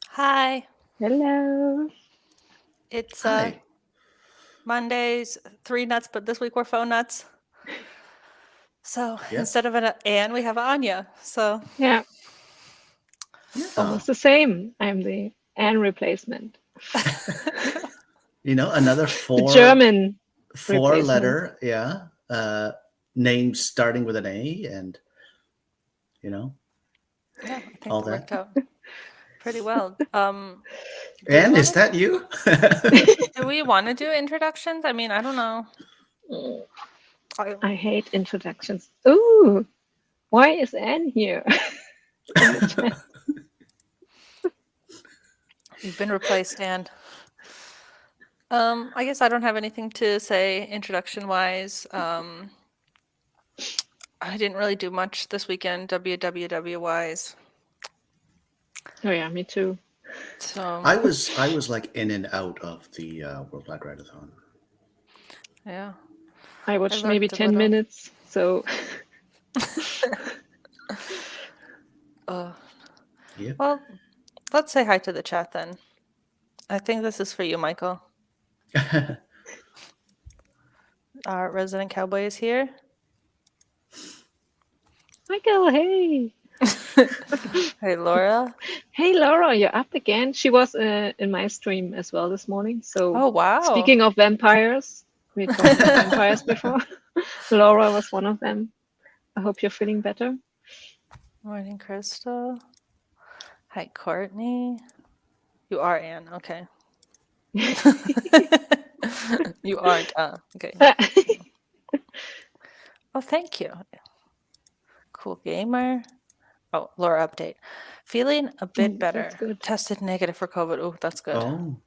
Hi. Hello. It's Hi. Mondays, 3 nuts, but this week we're faux nuts. So Yep. instead of an Anne, we have Anya. So Yeah, Yeah. almost the same. I'm the Anne replacement. Another The four German letter, name starting with an A, and yeah, I think all that worked that. out pretty well. Anne, is that you? Do we want to do introductions? I mean, I don't know. I hate introductions. Ooh, why is Anne here? In the chat? You've been replaced, Anne. I guess I don't have anything to say introduction-wise. I didn't really do much this weekend, WWW-wise. Oh yeah, me too. So I was like in and out of the Worldwide Readathon. yeah. I watched learned maybe a 10 little. minutes, so Yep. Well, let's say hi to the chat then. I think this is for you, Michael. Our resident cowboy is here. Michael, hey. Hey, Laura. Hey, Laura, you're up again. She was in my stream as well this morning. So Oh, wow. speaking of vampires, we talked about vampires before. Laura was one of them. I hope you're feeling better. Morning, Crystal. Hi, Courtney. You are Anne. Okay. You aren't. Okay. Oh, thank you. Cool gamer. Oh, Laura update. Feeling a bit better. That's good. Tested negative for COVID. Oh, that's good. Oh.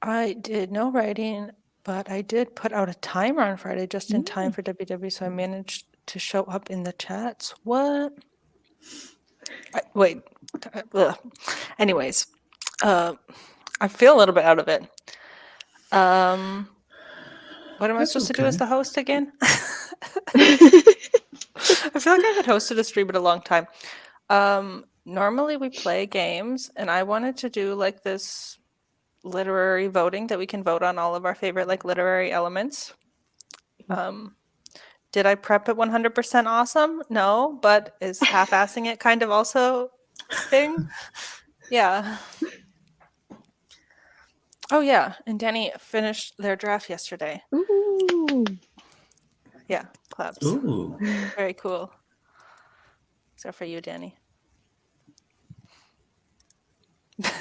I did no writing, but I did put out a timer on Friday just in time for WW, so I managed to show up in the chats. What? Wait. Ugh. Anyways, I feel a little bit out of it. What am I supposed to do as the host again? I feel like I haven't hosted a stream in a long time. Normally we play games, and I wanted to do like this literary voting that we can vote on all of our favorite like literary elements. Did I prep it 100% awesome? No, but is half-assing it kind of also a thing? Yeah. Oh yeah, and Danny finished their draft yesterday. Ooh. Yeah, claps. Ooh. Very cool. Except for you, Danny.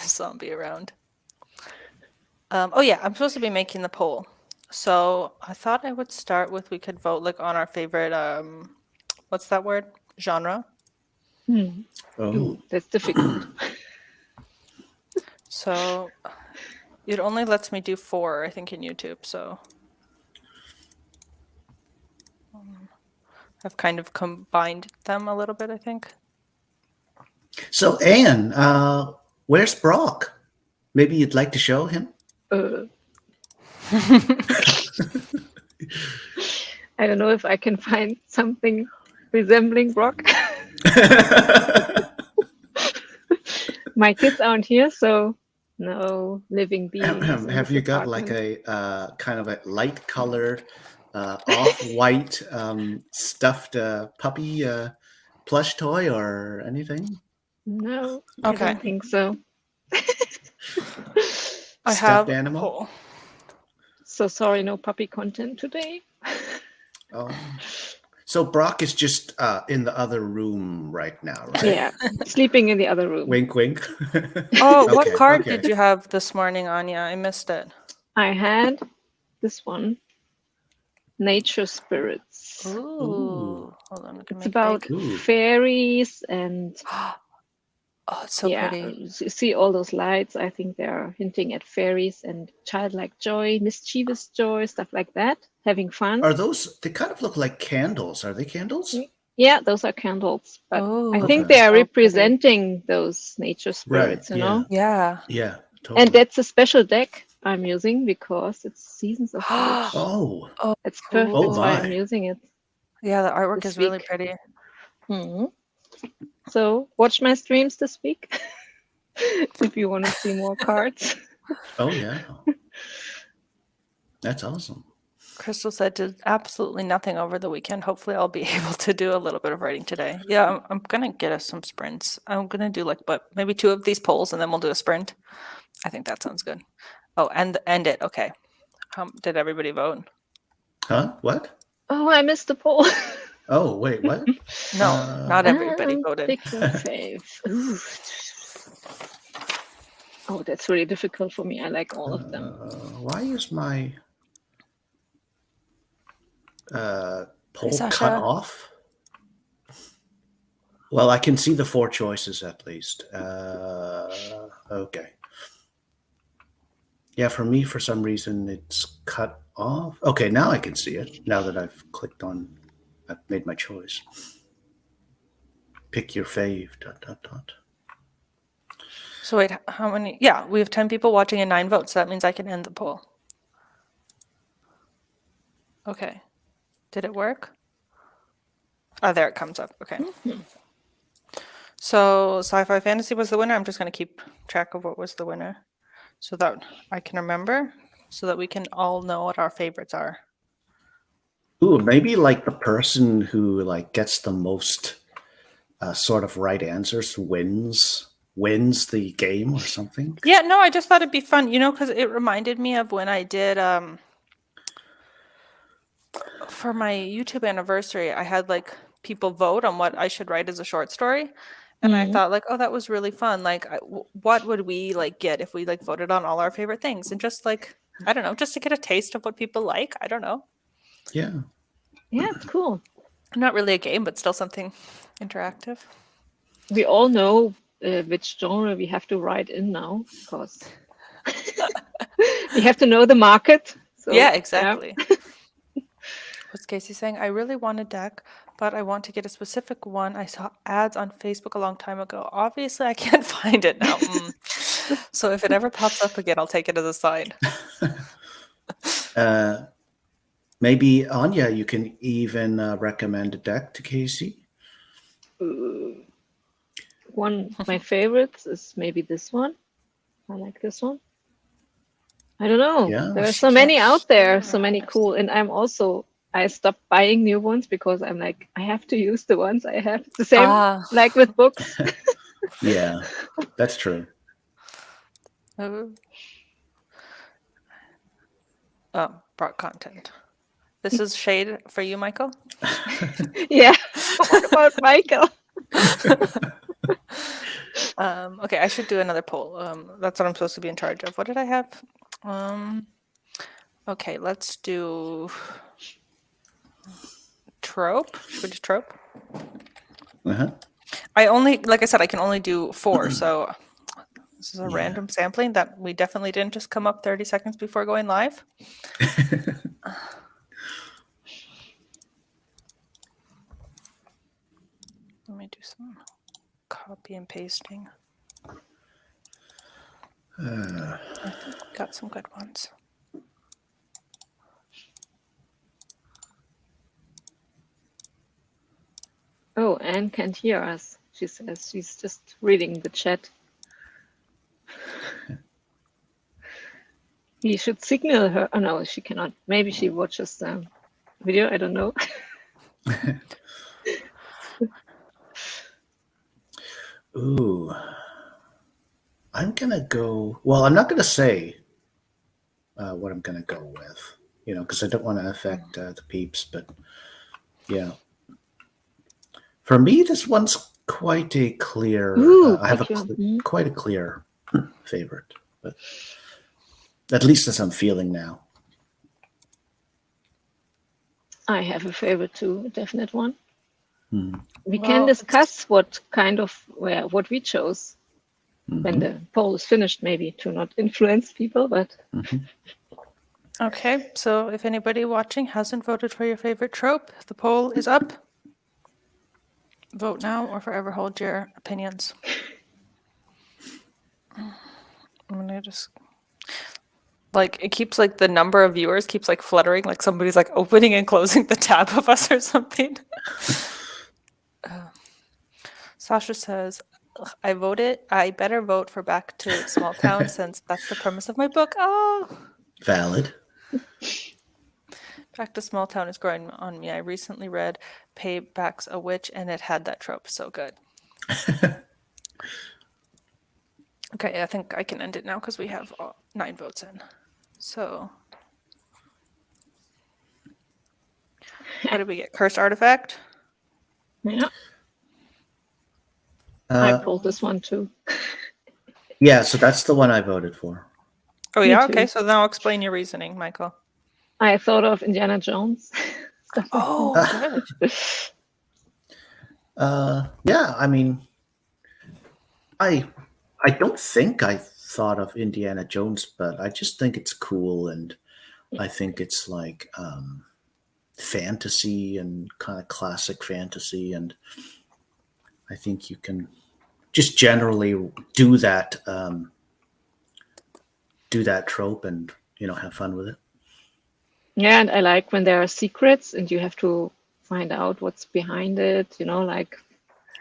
Zombie around. Oh yeah, I'm supposed to be making the poll. So I thought I would start with we could vote like on our favorite what's that word? Genre. Ooh, that's difficult. So it only lets me do 4, I think, in YouTube. So I've kind of combined them a little bit, I think. So Anne, where's Brock? Maybe you'd like to show him? I don't know if I can find something resembling Brock. My kids aren't here, so no living beings. Have you got like a kind of a light colored, off-white stuffed puppy plush toy or anything? No, Okay. I don't think so. I Stuffed have animal? poll. So sorry, no puppy content today. Oh. So Brock is just in the other room right now, right? Yeah, sleeping in the other room. Wink, wink. Oh, Okay, what card okay. did you have this morning, Anya? I missed it. I had this one, Nature Spirits. Ooh. Hold on, we can It's make about big. Ooh. fairies and Oh, it's so yeah, pretty. you see all those lights. I think they're hinting at fairies and childlike joy, mischievous joy, stuff like that. Having fun. Are those? They kind of look like candles. Are they candles? Yeah, those are candles, but Oh, I think Okay. they are so pretty. representing those nature Right. spirits, you Yeah. know. Yeah. Yeah. And Totally. that's a special deck I'm using because it's Seasons of the Witch. Oh. Oh, It's Oh perfect. That's why I'm my. using it yeah, the artwork this is really week. pretty. Mhm. So watch my streams this week if you want to see more cards. Oh yeah. That's awesome. Crystal said did absolutely nothing over the weekend. Hopefully, I'll be able to do a little bit of writing today. Yeah, I'm gonna get us some sprints. I'm gonna do like, but maybe 2 of these polls, and then we'll do a sprint. I think that sounds good. Oh, and end it. Okay. Did everybody vote? Huh? What? Oh, I missed the poll. Oh wait. What? No, not everybody voted. Pick your fave. Ooh. Oh, that's really difficult for me. I like all of them. Why is my Hey, poll cut Sasha. off? Well, I can see the 4 choices at least. Okay. Yeah, for me, for some reason, it's cut off. Okay, now I can see it. Now that I've clicked on, I've made my choice. Pick your fave. ... So wait, how many? Yeah, we have 10 people watching and 9 votes. So that means I can end the poll. Okay. Did it work? Oh, there it comes up. Okay. So sci-fi fantasy was the winner. I'm just going to keep track of what was the winner so that I can remember, so that we can all know what our favorites are. Ooh, maybe like the person who like gets the most sort of right answers wins the game or something. Yeah, no, I just thought it'd be fun, because it reminded me of when I did for my YouTube anniversary, I had like people vote on what I should write as a short story. And I thought like, oh, that was really fun. Like, what would we like get if we like voted on all our favorite things? And just like, I don't know, just to get a taste of what people like. I don't know. Yeah. Yeah, it's cool. Not really a game, but still something interactive. We all know which genre we have to write in now because we have to know the market. So, Yeah, exactly. What's Casey saying? I really want a deck, but I want to get a specific one. I saw ads on Facebook a long time ago. Obviously, I can't find it now. So if it ever pops up again, I'll take it as a sign. Maybe Anya, you can even recommend a deck to Casey. One of my favorites is maybe this one. I like this one. I don't know. Yeah. There are She so many can't out there, hear so many us. cool. And I stopped buying new ones because I'm like, I have to use the ones I have. The same like with books. Yeah, that's true. Brought content. This is shade for you, Michael. Yeah. What about Michael? Okay, I should do another poll. That's what I'm supposed to be in charge of. What did I have? Okay, let's do trope. Should we do trope? Uh-huh. Like I said, I can only do 4. So this is a random sampling that we definitely didn't just come up 30 seconds before going live. Let me do some copy and pasting. I think we got some good ones. Oh, Anne can't hear us. She says she's just reading the chat. We should signal her. Oh, no, she cannot. Maybe she watches the video. I don't know. Ooh. I'm going to go... Well, I'm not going to say what I'm going to go with, because I don't want to affect the peeps. But, yeah. For me, this one's quite a clear... I have quite a clear favorite. But at least as I'm feeling now. I have a favorite too, a definite one. Hmm. We Well, can it's- discuss what what we chose when Mhm. the poll is finished, maybe to not influence people, but Mhm. Okay, so if anybody watching hasn't voted for your favorite trope, the poll is up. Vote now or forever hold your opinions. I'm gonna just like it keeps like the number of viewers keeps like fluttering, like somebody's like opening and closing the tab of us or something. Sasha says, "Ugh, I voted. I better vote for Back to Small Town since that's the premise of my book. Oh, Valid. Back to Small Town is growing on me. I recently read Payback's a Witch and it had that trope. So good. Okay, I think I can end it now because we have 9 votes in. So, what did we get? Cursed Artifact? yeah, I Uh, pulled this one too. yeah, so that's the one I voted for. Oh, Me yeah? too. Okay, so now explain your reasoning, Michael. I thought of Indiana Jones. Stuff like Oh, good. that. Yeah, I mean, I I don't think I thought of Indiana Jones, but I just think it's cool, and I think it's like fantasy and kind of classic fantasy, and I think you can just generally do that trope, and have fun with it. Yeah, and I like when there are secrets and you have to find out what's behind it, like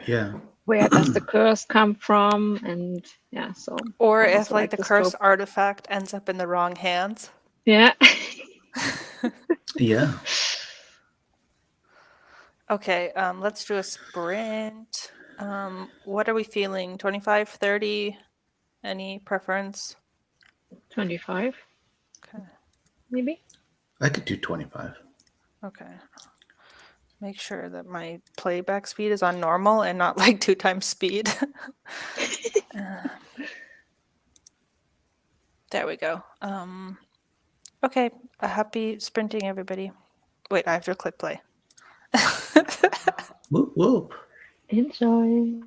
Yeah, where does the curse come from? And yeah, so Or I if also like like the this cursed trope. artifact ends up in the wrong hands. Yeah. yeah. Okay, let's do a sprint. What are we feeling? 25, 30? Any preference? 25, Okay. maybe. I could do 25. Okay. Make sure that my playback speed is on normal and not like 2 times speed. There we go. Okay. A happy sprinting, everybody. Wait, I have to click play. Whoop whoop. Enjoy.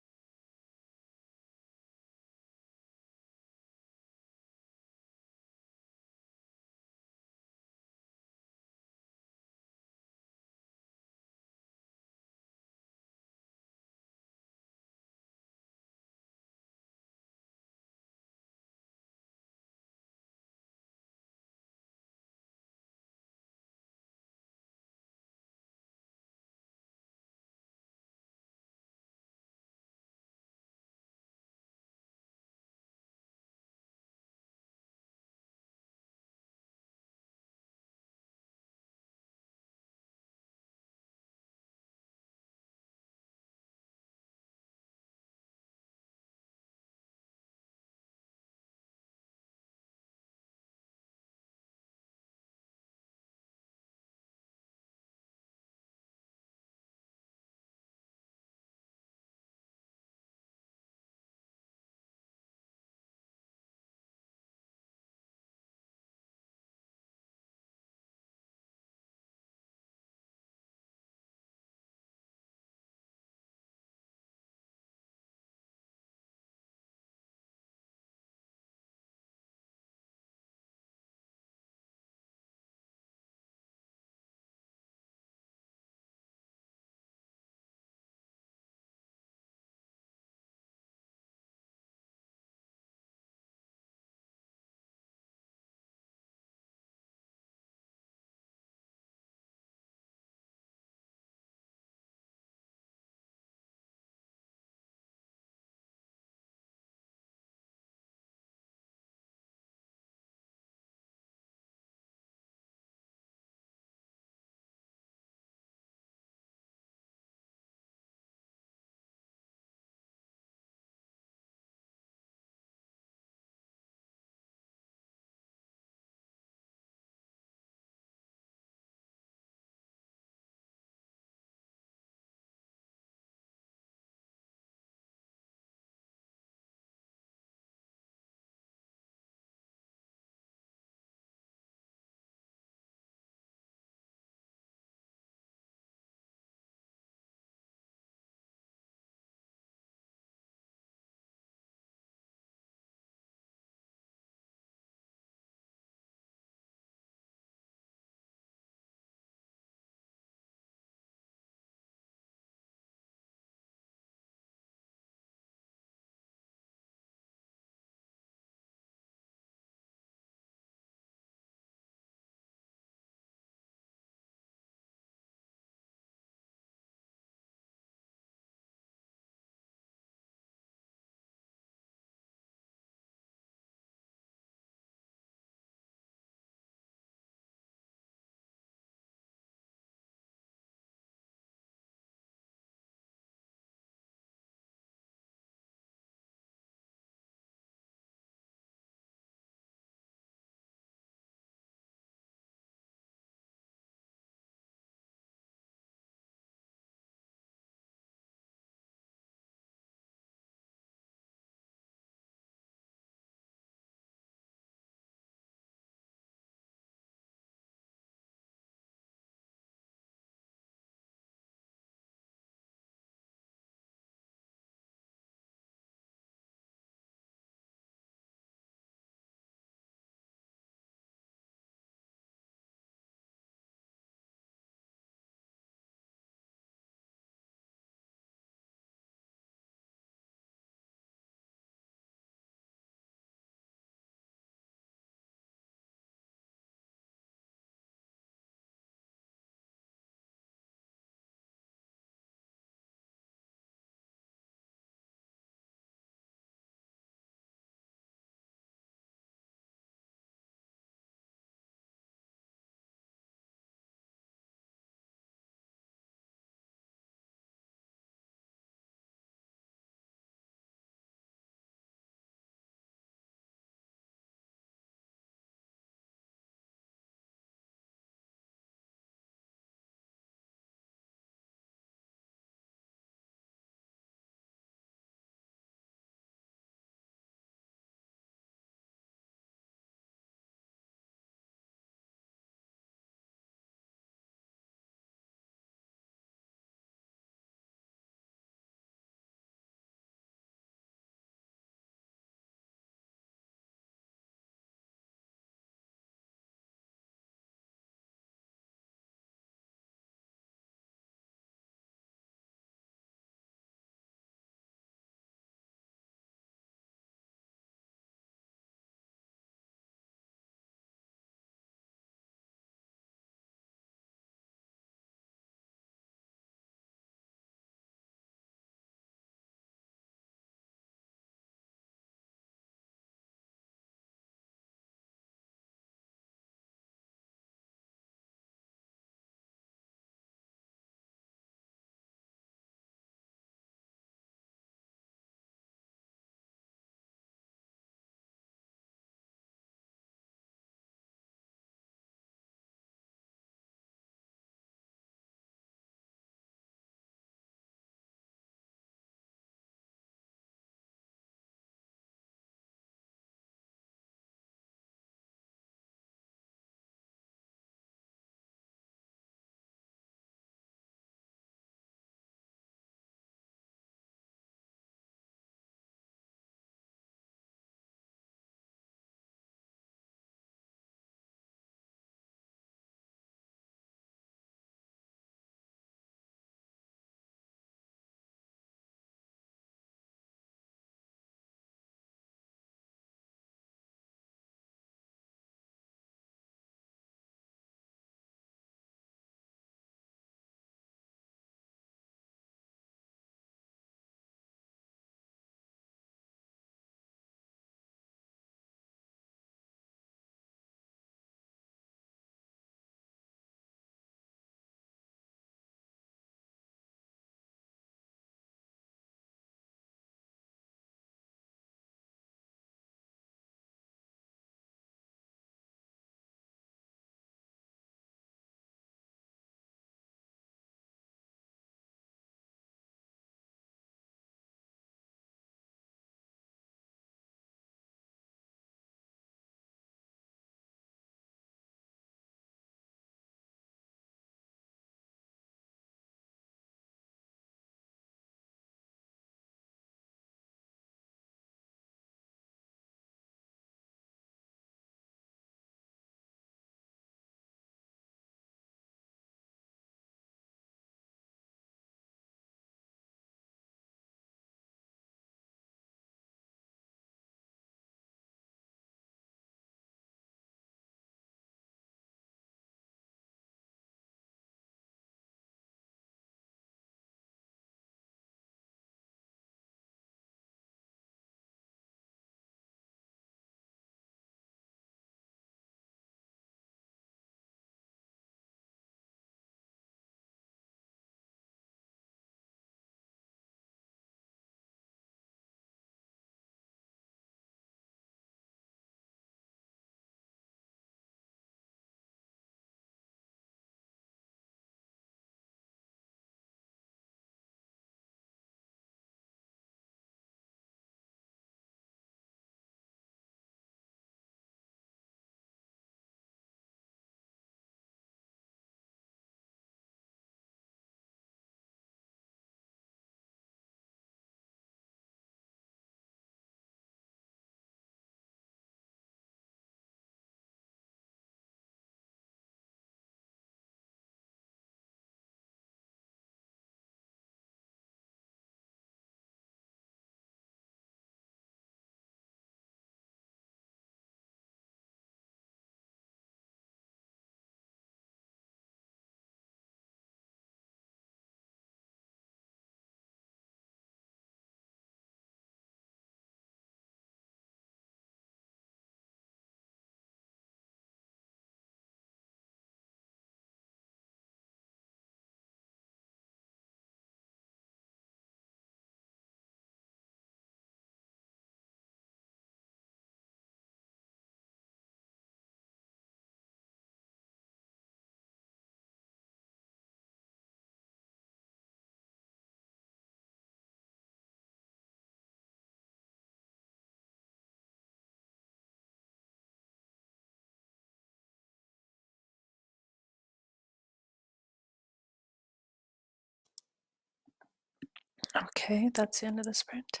Okay, that's the end of the sprint.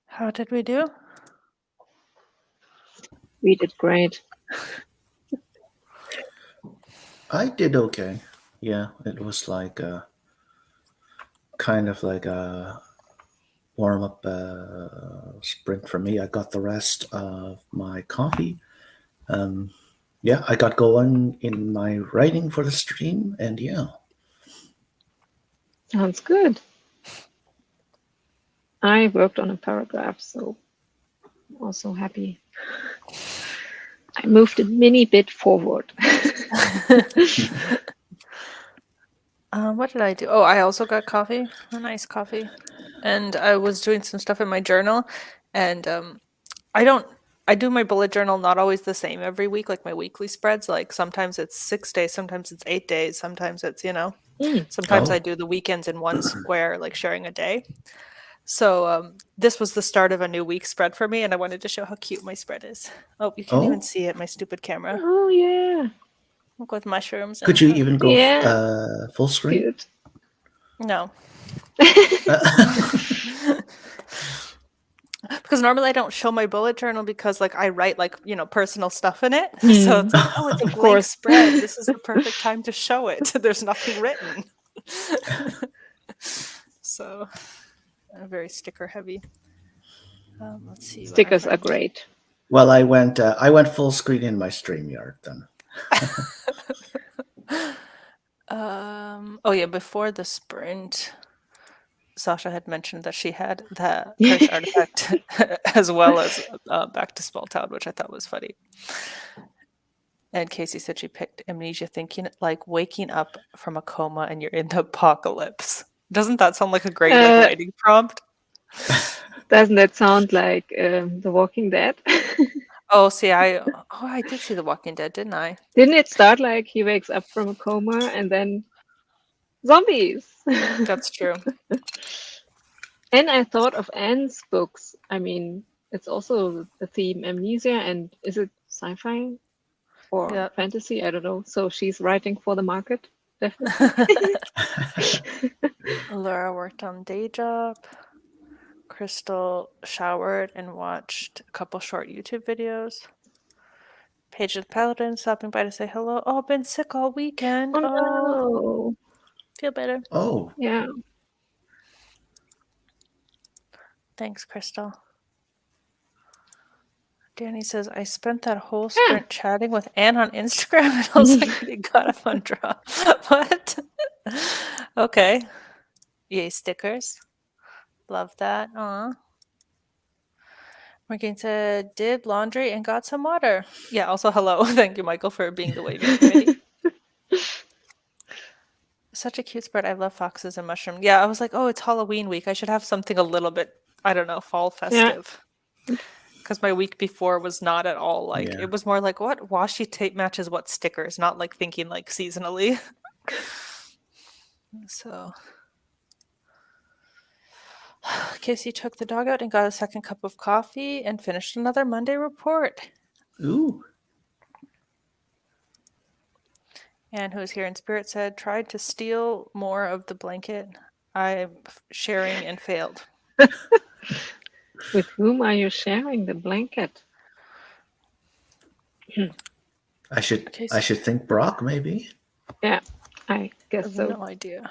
How did we do? We did great. I did okay. Yeah, it was like kind of like a warm up sprint for me. I got the rest of my coffee. Yeah, I got going in my writing for the stream, and yeah. Sounds good. I worked on a paragraph, so I'm also happy. I moved a mini bit forward. What did I do? Oh, I also got coffee, a nice coffee, and I was doing some stuff in my journal, and I do my bullet journal not always the same every week, like my weekly spreads. Like sometimes it's 6 days, sometimes it's 8 days, sometimes it's sometimes I Oh, do the weekends in one square, like sharing a day. So this was the start of a new week spread for me, and I wanted to show how cute my spread is. Oh, you can't even oh. see it, my stupid camera. Oh yeah, Look with mushrooms Could and you even go yeah, full screen? cute. no. Because normally I don't show my bullet journal because like I write like, personal stuff in it. So it's like, oh, it's a Of blank course. spread. This is the perfect time to show it. There's nothing written. So very sticker heavy. Let's see. what our Stickers are friends- great. Well, I went full screen in my StreamYard then. Oh yeah, before the sprint, Sasha had mentioned that she had the curse artifact as well as back to Small Town, which I thought was funny. And Casey said she picked amnesia, thinking like waking up from a coma and you're in the apocalypse. Doesn't that sound like a great writing prompt? Doesn't that sound like The Walking Dead? Oh, see, I did see The Walking Dead, didn't I? Didn't it start like he wakes up from a coma and then zombies? That's true. And I thought of Anne's books. I mean, it's also the theme amnesia, and is it sci-fi or Yeah. fantasy? I don't know. So she's writing for the market, definitely. Laura worked on day job. Crystal showered and watched a couple short YouTube videos. Paige the Paladin stopping by to say hello. Oh, been sick all weekend. Oh no. Feel better. Oh, Yeah. Thanks, Crystal. Danny says, I spent that whole sprint chatting with Anne on Instagram and I was like, you got a fun draw. What? Okay. Yay, stickers. Love that. Aw. Morgan said, did laundry and got some water. Yeah, also hello. Thank you, Michael, for being the waving committee. Such a cute spread. I love foxes and mushrooms. Yeah, I was like, oh, it's Halloween week. I should have something a little bit, I don't know, fall festive. Because my week before was not at all like, Yeah. it was more like, what washi tape matches what stickers, not like thinking like seasonally. So, Casey took the dog out and got a second cup of coffee and finished another Monday report. Ooh. And who was here in spirit said, tried to steal more of the blanket. I'm sharing and failed. With whom are you sharing the blanket? I should Okay, I should think Brock maybe, Yeah, I I guess have so. no idea.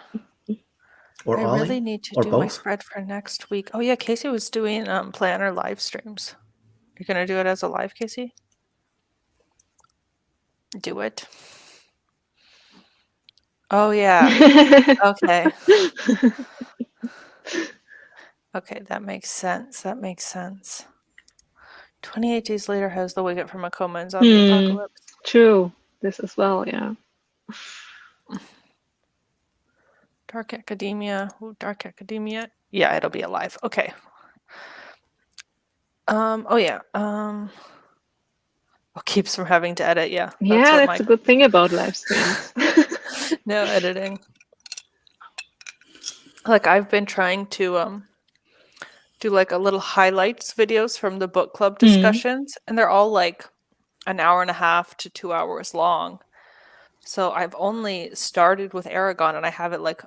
or I Ollie, really need to or do my both. spread for next week. Oh yeah, Casey was doing planner live streams. You're gonna do it as a live, Casey? Do it. Oh yeah. Okay. Okay, that makes sense. That makes sense. 28 days later has the wake up from a coma and zombie apocalypse. True. This as well, yeah. Dark Academia. Ooh, Dark Academia. Yeah, it'll be alive. Okay. Oh yeah. Keeps from having to edit. Yeah. Yeah, What that's a good thing about live streams. No editing. Like I've been trying to do like a little highlights videos from the book club discussions, and they're all like an hour and a half to 2 hours long. So I've only started with Aragon, and I have it like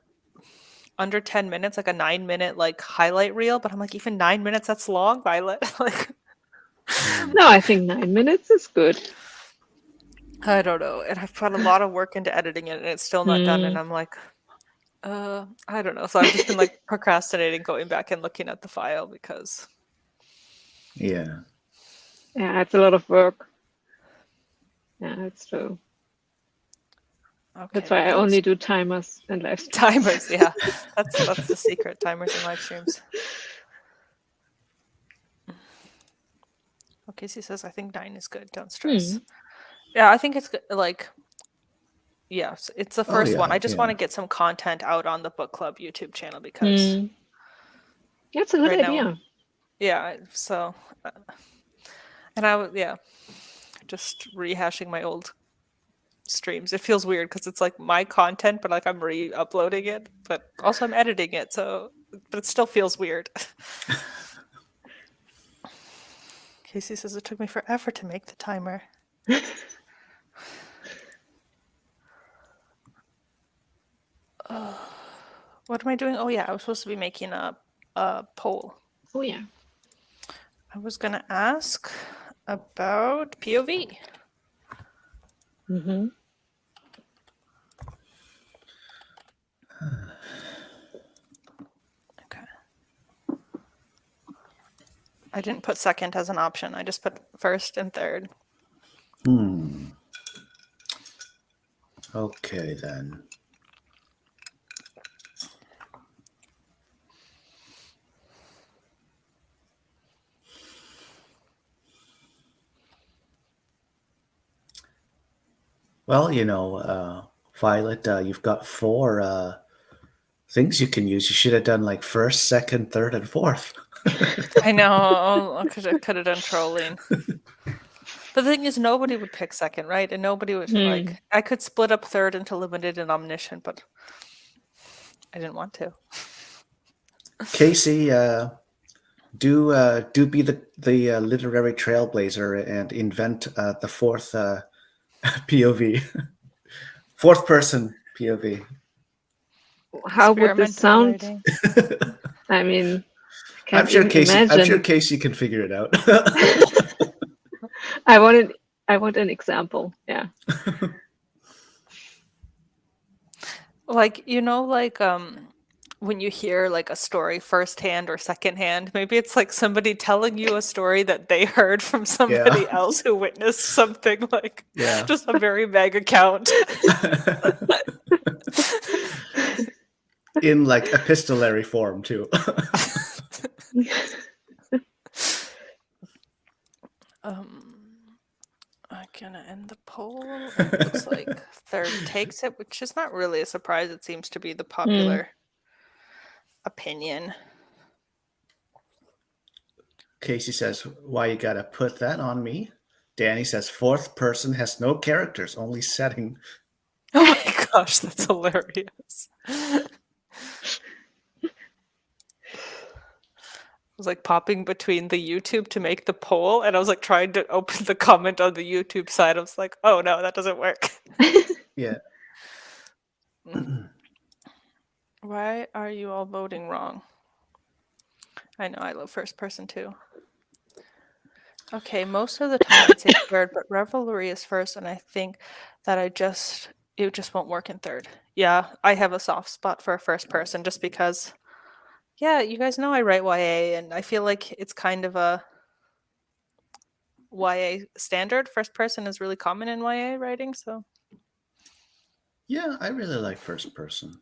under 10 minutes, like a 9-minute like highlight reel. But I'm like, even 9 minutes, that's long, Violet. Like, No, I think 9 minutes is good. I don't know. And I've put a lot of work into editing it, and it's still not done. And I'm like, I don't know. So I've just been like procrastinating going back and looking at the file because Yeah. Yeah, it's a lot of work. Yeah, it's true. okay, That's why I let's- only do timers and live streams. timers. Yeah, that's the secret, timers and live streams. Okay, she says I think 9 is good. Don't stress. Yeah, I think it's good. Like, yes, it's the Oh, first one. yeah, I just want to yeah. get some content out on the book club YouTube channel because That's a good right now, idea. yeah. So, and I was just rehashing my old streams. It feels weird because it's like my content, but like I'm re-uploading it, but also I'm editing it, so but it still feels weird. Casey says it took me forever to make the timer. What am I doing? Oh yeah, I was supposed to be making a poll. Oh yeah. I was gonna ask about POV. Mm-hmm. Okay. I didn't put second as an option. I just put first and third. Okay, then. Well, Violet, you've got 4 things you can use. You should have done like first, second, third, and fourth. I know. I could have done trolling. But the thing is, nobody would pick second, right? And nobody would like. I could split up third into limited and omniscient, but I didn't want to. Casey, do be the literary trailblazer and invent the fourth POV, fourth person POV. How would this sound? Experimental writing. I mean, I'm can't sure even Casey. imagine. I'm sure Casey can figure it out. I want an example. Yeah. Like when you hear like a story firsthand or secondhand, maybe it's like somebody telling you a story that they heard from somebody else who witnessed something, like just a very vague account. In like epistolary form too. I'm gonna end the poll. It looks like third takes it, which is not really a surprise. It seems to be the popular opinion. Casey says, "Why you gotta put that on me?" Danny says, "Fourth person has no characters, only setting." Oh my gosh, that's hilarious. I was like popping between the YouTube to make the poll, and I was like trying to open the comment on the YouTube side. I was like, oh no, that doesn't work. Yeah. Why are you all voting wrong? I know, I love first person too. Okay, most of the time I'd say third, but Revelry is first, and I think that it just won't work in third. Yeah, I have a soft spot for a first person just because, yeah, you guys know I write YA, and I feel like it's kind of a YA standard. First person is really common in YA writing, so Yeah, I really like first person.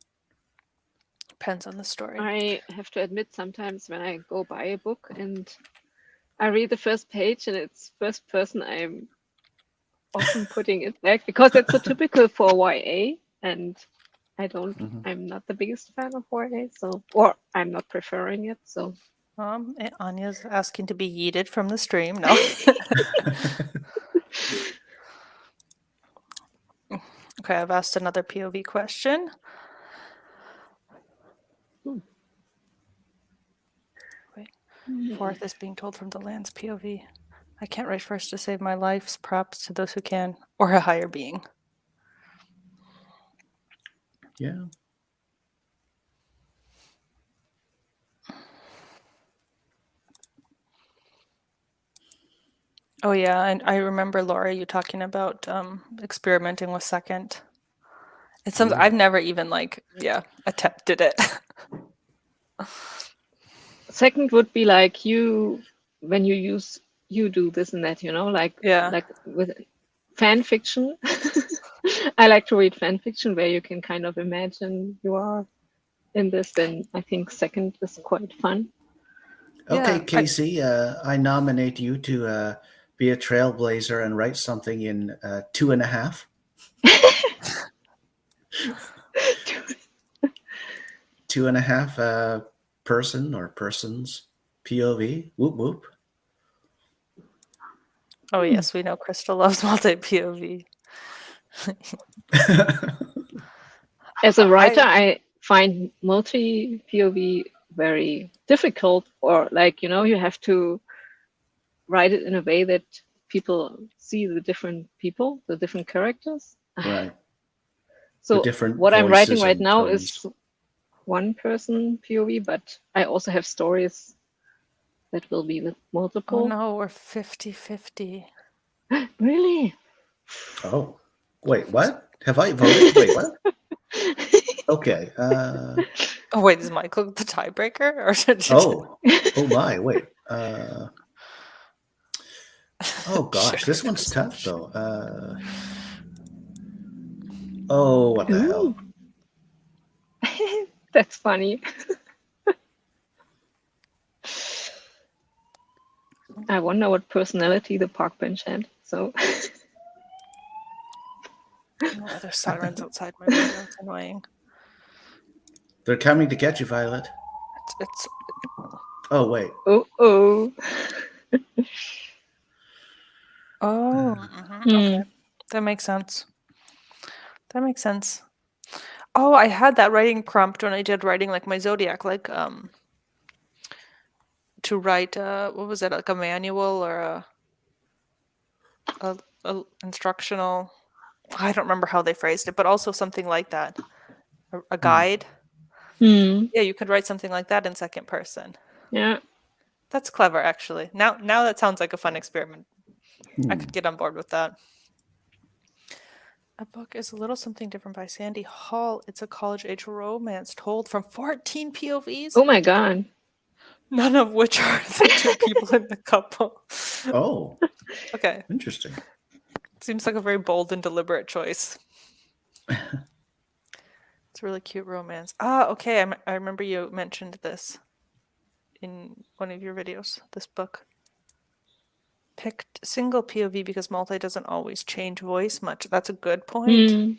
depends on the story. I have to admit, sometimes when I go buy a book and I read the first page and it's first person, I'm often putting it back because it's so typical for YA, and I'm not the biggest fan of YA, or I'm not preferring it. So Anya's asking to be yeeted from the stream. No. Okay, I've asked another POV question. Wait. Fourth is being told from the land's POV. I can't write first to save my life. Props to those who can, or a higher being. Yeah. Oh yeah, and I remember Laura, you talking about experimenting with second. It's something I've never even attempted it. Second would be like you when you do this and that, like Yeah. like with fan fiction. I like to read fan fiction where you can kind of imagine you are in this. Then I think second is quite fun. Okay, Yeah, Casey, I nominate you to be a trailblazer and write something in 2.5. 2.5 person or persons POV. Whoop whoop. Oh yes, we know Crystal loves multi POV. As a writer, I find multi POV very difficult, or like, you have to write it in a way that people see the different people, the different characters. Right. The So different what I'm writing voices right and now tones. is one person POV, but I also have stories that will be with Oh multiple. no, we're 50-50. Really? Oh, wait, what? Have I voted? Wait, what? Okay. Oh wait, is Michael the tiebreaker? Or Oh my, wait. Oh gosh, this one's tough though. Oh, what the hell? That's funny. I wonder what personality the park bench had. So Oh, there's sirens outside my window. It's annoying. They're coming to get you, Violet. It's Oh wait. oh. okay. That makes sense. That makes sense. Oh, I had that writing prompt when I did writing like my zodiac, like to write what was it, like a manual or a instructional. I don't remember how they phrased it, but also something like that. A guide. Yeah, you could write something like that in second person. Yeah. That's clever, actually. Now that sounds like a fun experiment. I could get on board with that. A book is a little something different by Sandy Hall. It's a college-age romance told from 14 POVs. Oh my god. None of which are the two people in the couple. Oh. Okay. Interesting. Seems like a very bold and deliberate choice. It's a really cute romance. Okay. I remember you mentioned this in one of your videos, this book. Picked single POV because multi doesn't always change voice much. That's a good point.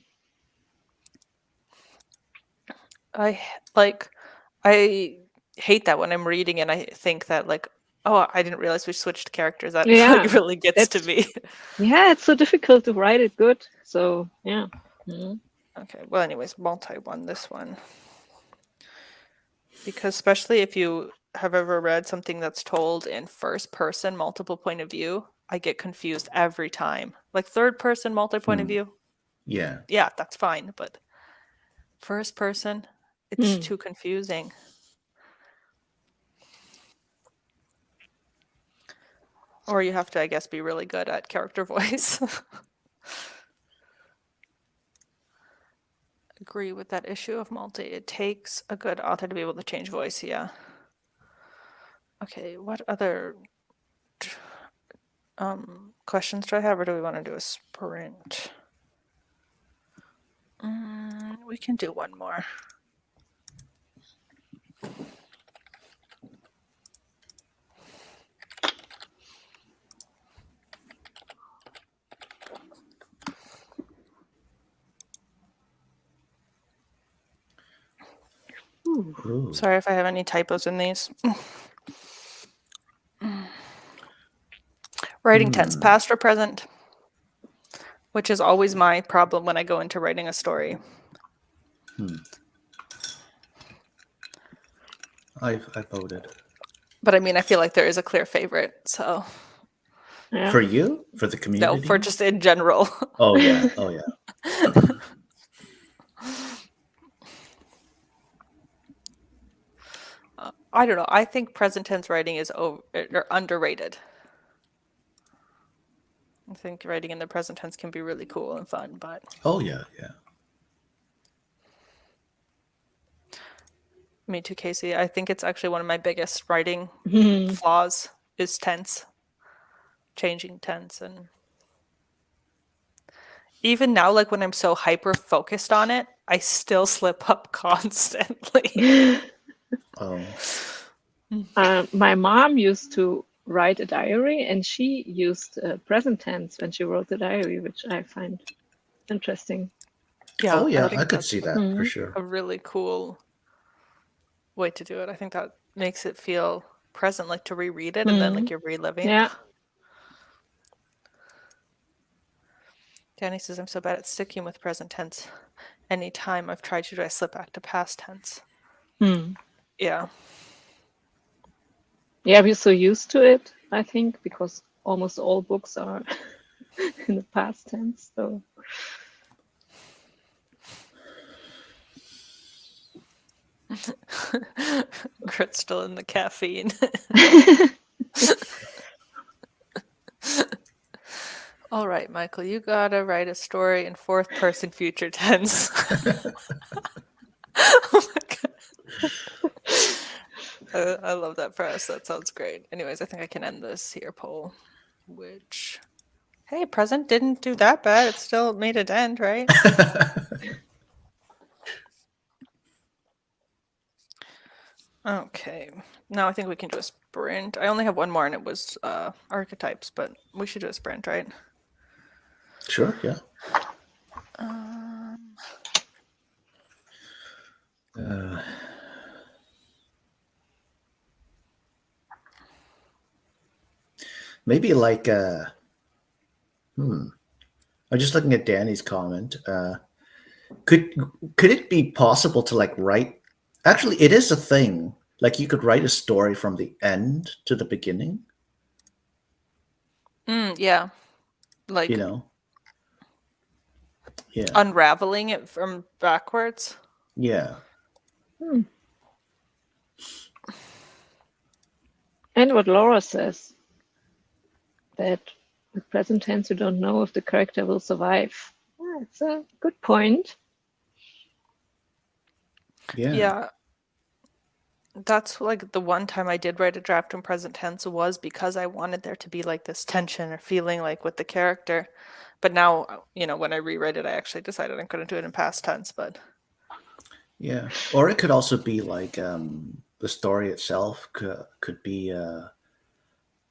I hate that when I'm reading and I think that like, oh, I didn't realize we switched characters. That like really gets to me. Yeah, it's so difficult to write it good. So yeah. Okay. Well, anyways, multi won this one. Because especially if you have ever read something that's told in first person, multiple point of view, I get confused every time. Like third person, multi point of view. Yeah. Yeah, that's fine. But first person, it's too confusing. Or you have to, I guess, be really good at character voice. Agree with that issue of multi. It takes a good author to be able to change voice, yeah. Okay, what other questions do I have, or do we want to do a sprint? We can do one more. Ooh. Sorry if I have any typos in these. Writing tense, past or present, which is always my problem when I go into writing a story. I voted. But I mean, I feel like there is a clear favorite, so. Yeah. For you? For the community? No, for just in general. Oh yeah. Oh yeah. I don't know. I think present tense writing is underrated. I think writing in the present tense can be really cool and fun, but Oh yeah, yeah. me too, Casey. I think it's actually one of my biggest writing Hmm. flaws is tense, changing tense, and even now, like when I'm so hyper focused on it, I still slip up constantly. Oh, My mom used to write a diary, and she used present tense when she wrote the diary, which I find interesting. Yeah, oh I yeah. I think could see that's that for Mm. sure. a really cool way to do it. I think that makes it feel present, like to reread it and then like Mm. you're reliving. Yeah. Danny says I'm so bad at sticking with present tense. Anytime I've tried to do, I slip back to past tense. Hmm. Yeah. Yeah, we're so used to it, I think, because almost all books are in the past tense. So Crystal and the caffeine. All right, Michael, you gotta write a story in fourth person future tense. Oh my God. I love that for us. That sounds great. Anyways, I think I can end this here poll, which, hey, present didn't do that bad. It still made it end, right? Okay. Now I think we can do a sprint. I only have one more and it was archetypes, but we should do a sprint, right? Sure, yeah. Um, Uh, maybe like I'm just looking at Danny's comment. Could could it be possible to like write? Actually, it is a thing. Like you could write a story from the end to the beginning. yeah. You Like know? Yeah, unraveling it from backwards. yeah, hmm. And what Laura says, that with present tense you don't know if the character will survive. Yeah, it's a good point. yeah, Yeah. That's like the one time I did write a draft in present tense was because I wanted there to be like this tension or feeling like with the character. But now, when I rewrite it, I actually decided I'm going to do it in past tense. But yeah. Or it could also be like the story itself could be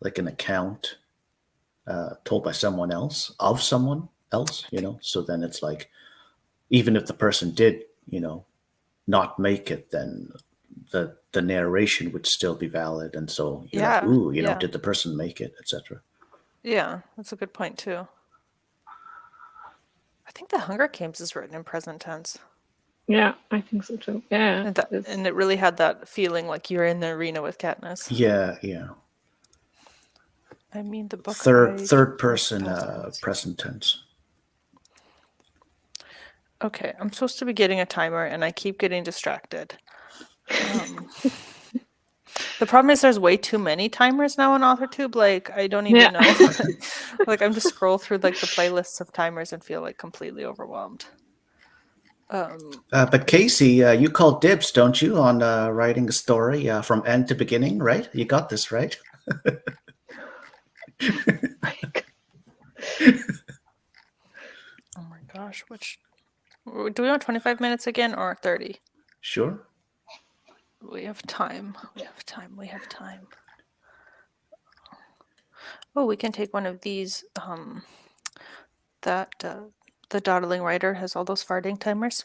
like an account told by someone else of someone else. So then it's like even if the person did, not make it, then the narration would still be valid, and so you're like, yeah, ooh, yeah, did the person make it, etc. yeah, that's a good point too. I think The Hunger Games is written in present tense. Yeah, I think so too. Yeah, And and it really had that feeling like you're in the arena with Katniss. Yeah, yeah. I mean, the book Third wrote in person past tense. present tense. Okay, I'm supposed to be getting a timer and I keep getting distracted. The problem is there's way too many timers now on AuthorTube. Like, I don't even yeah. know. Like, I'm just scroll through like the playlists of timers and feel like completely overwhelmed. But Casey, you call dibs, don't you, on writing a story from end to beginning, right? You got this, right? Oh my gosh, do we want 25 minutes again or 30? Sure. We have time. We have time. We have time. Oh, we can take one of these. That the dawdling writer has all those farting timers.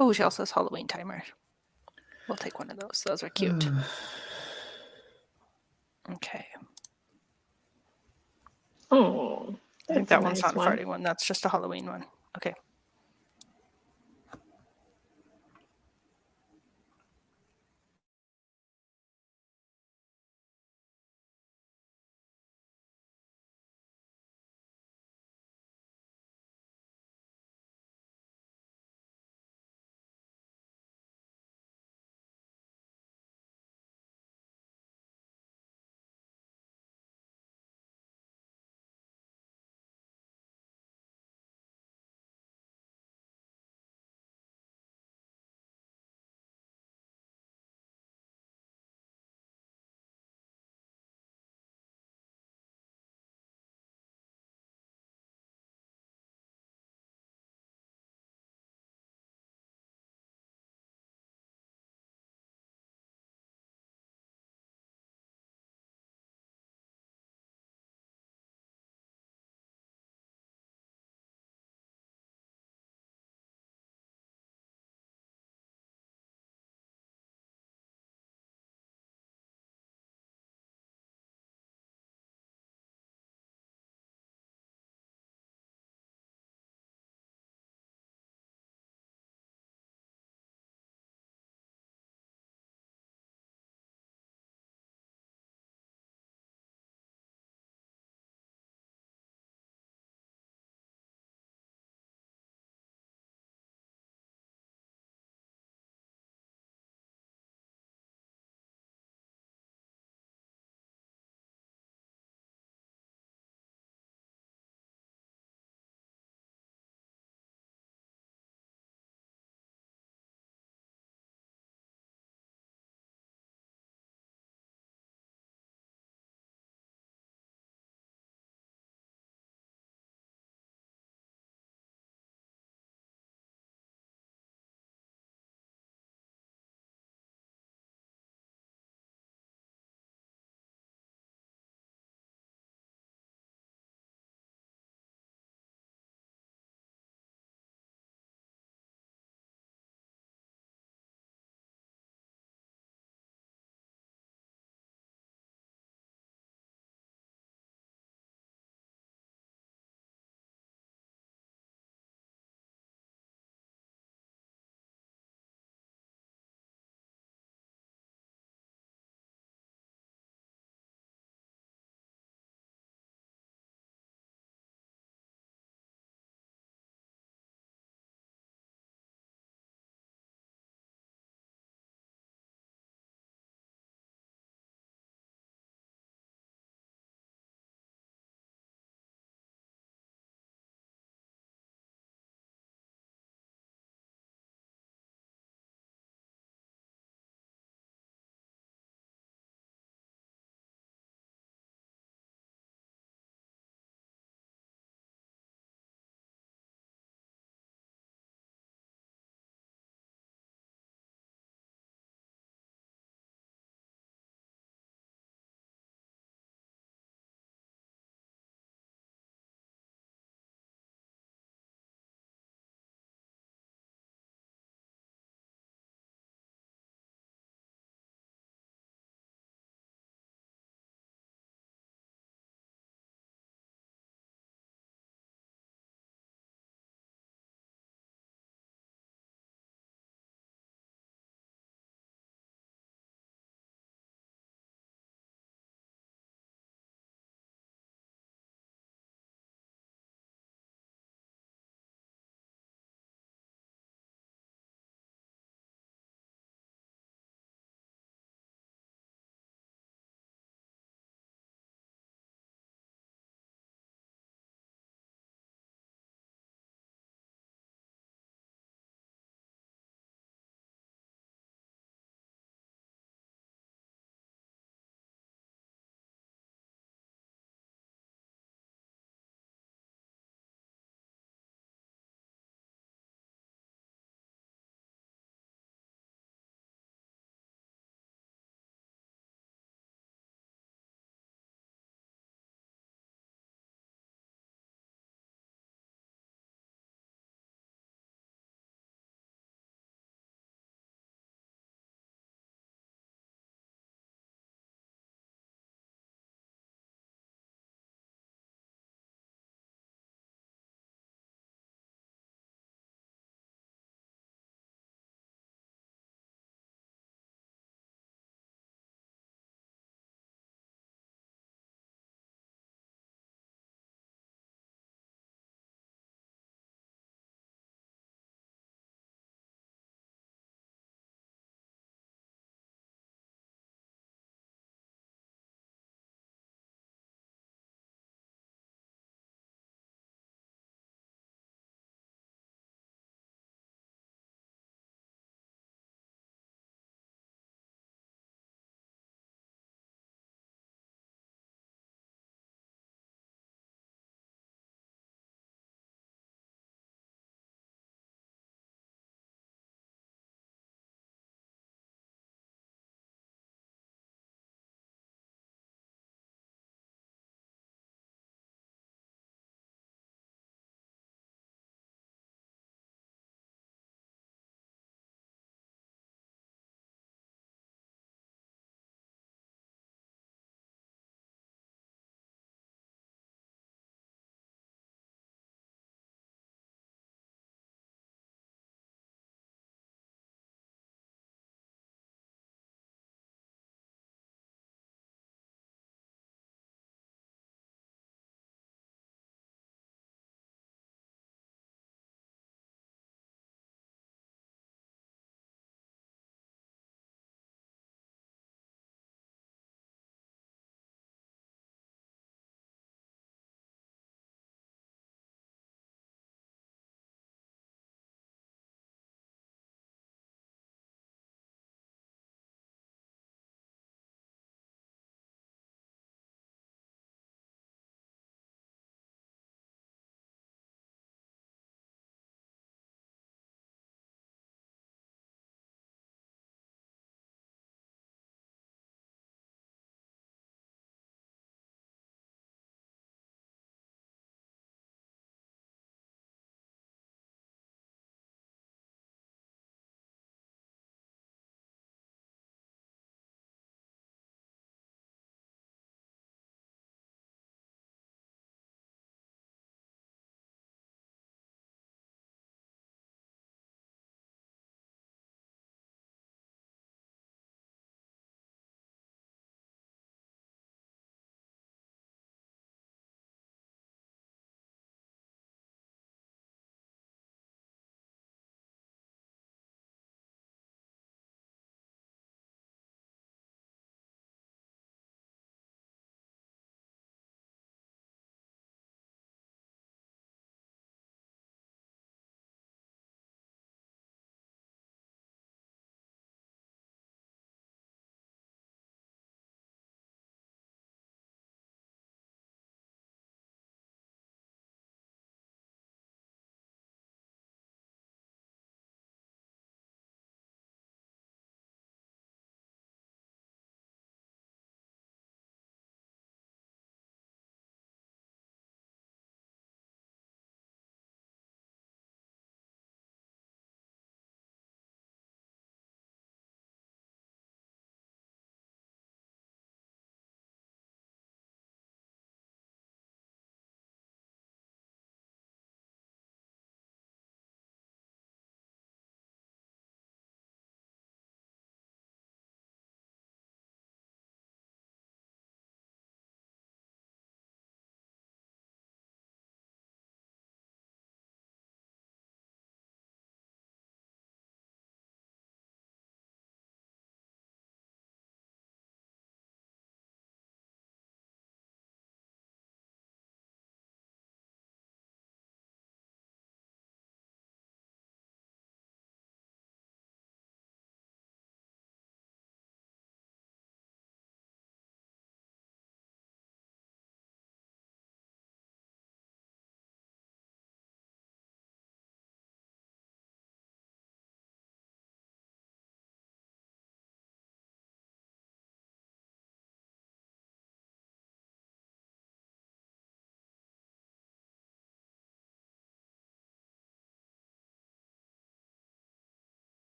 Oh, she also has Halloween timer. We'll take one of those. Those are cute. Okay. Oh, I think that's a that one's nice not a one. farting one. That's just a Halloween one. Okay.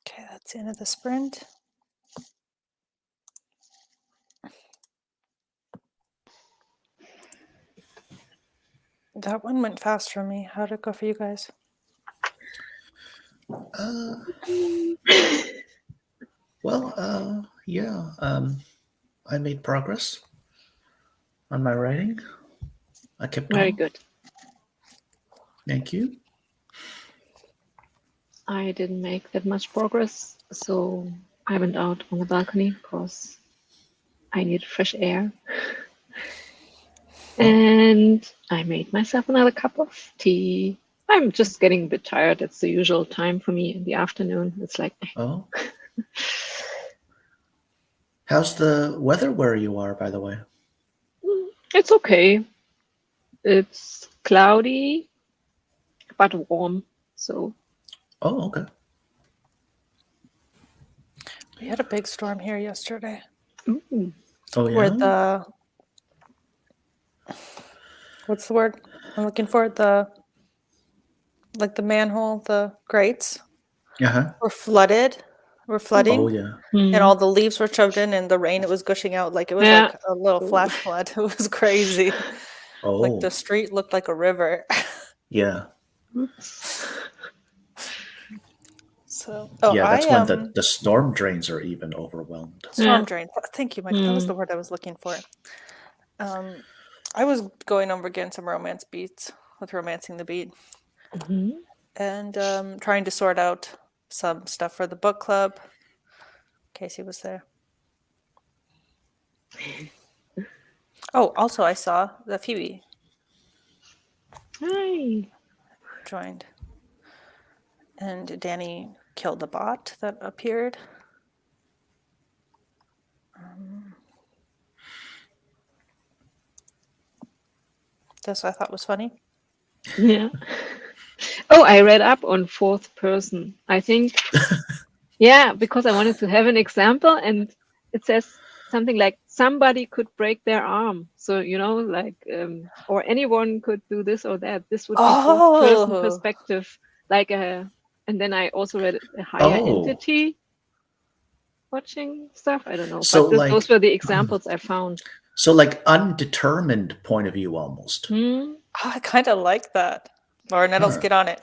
Okay, that's the end of the sprint. That one went fast for me. How'd it go for you guys? Yeah. I made progress on my writing. I kept Very on. good. Thank you. I didn't make that much progress, so I went out on the balcony because I needed fresh air. And I made myself another cup of tea. I'm just getting a bit tired. It's the usual time for me in the afternoon. It's like, Oh. How's the weather where you are, by the way? it's okay. It's cloudy, but warm. So, Oh, okay. We had a big storm here yesterday. ooh. Oh, yeah. Where the what's the word I'm looking for? The manhole, the grates Uh-huh. were flooded. Were flooding. Oh, yeah. And all the leaves were shoved in, and the rain, it was gushing out like it was Yeah. like a little Ooh. flash flood. It was crazy. Oh, Like the street looked like a river. yeah. Oops. So, Yeah, that's when I the storm drains are even overwhelmed. storm Yeah. drain. Thank you, Mike. That was the word I was looking for. I was going over again some romance beats with Romancing the Beat, and trying to sort out some stuff for the book club. Casey was there. Oh, also I saw that Phoebe Hi. joined, and Danny killed the bot that appeared. This I thought was funny. Yeah. Oh, I read up on fourth person. I think, yeah, because I wanted to have an example, and it says something like somebody could break their arm. So, like, or anyone could do this or that. This would be fourth person Oh, perspective, and then I also read a higher Oh. entity watching stuff. I don't know, So, but like- those were the examples I found. So, like, undetermined point of view almost. I kind of like that. Laura Nettles, get on it.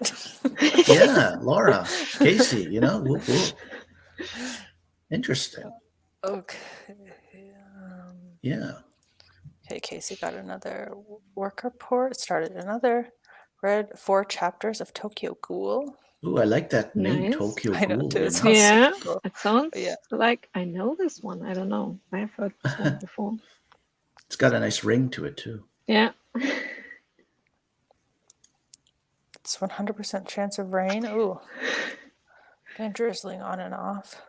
Yeah, Laura, Casey, whoop, whoop. Interesting. Okay. Yeah. Okay, Casey got another work report, started another, read 4 chapters of Tokyo Ghoul. Ooh, I like that name, Nice. Tokyo I know, Ghoul. too. You It know? sounds Yeah, super cool. it sounds Yeah. like I know this one. I don't know. I have heard this one before. It's got a nice ring to it too. Yeah. It's 100% chance of rain. Ooh. Been drizzling on and off.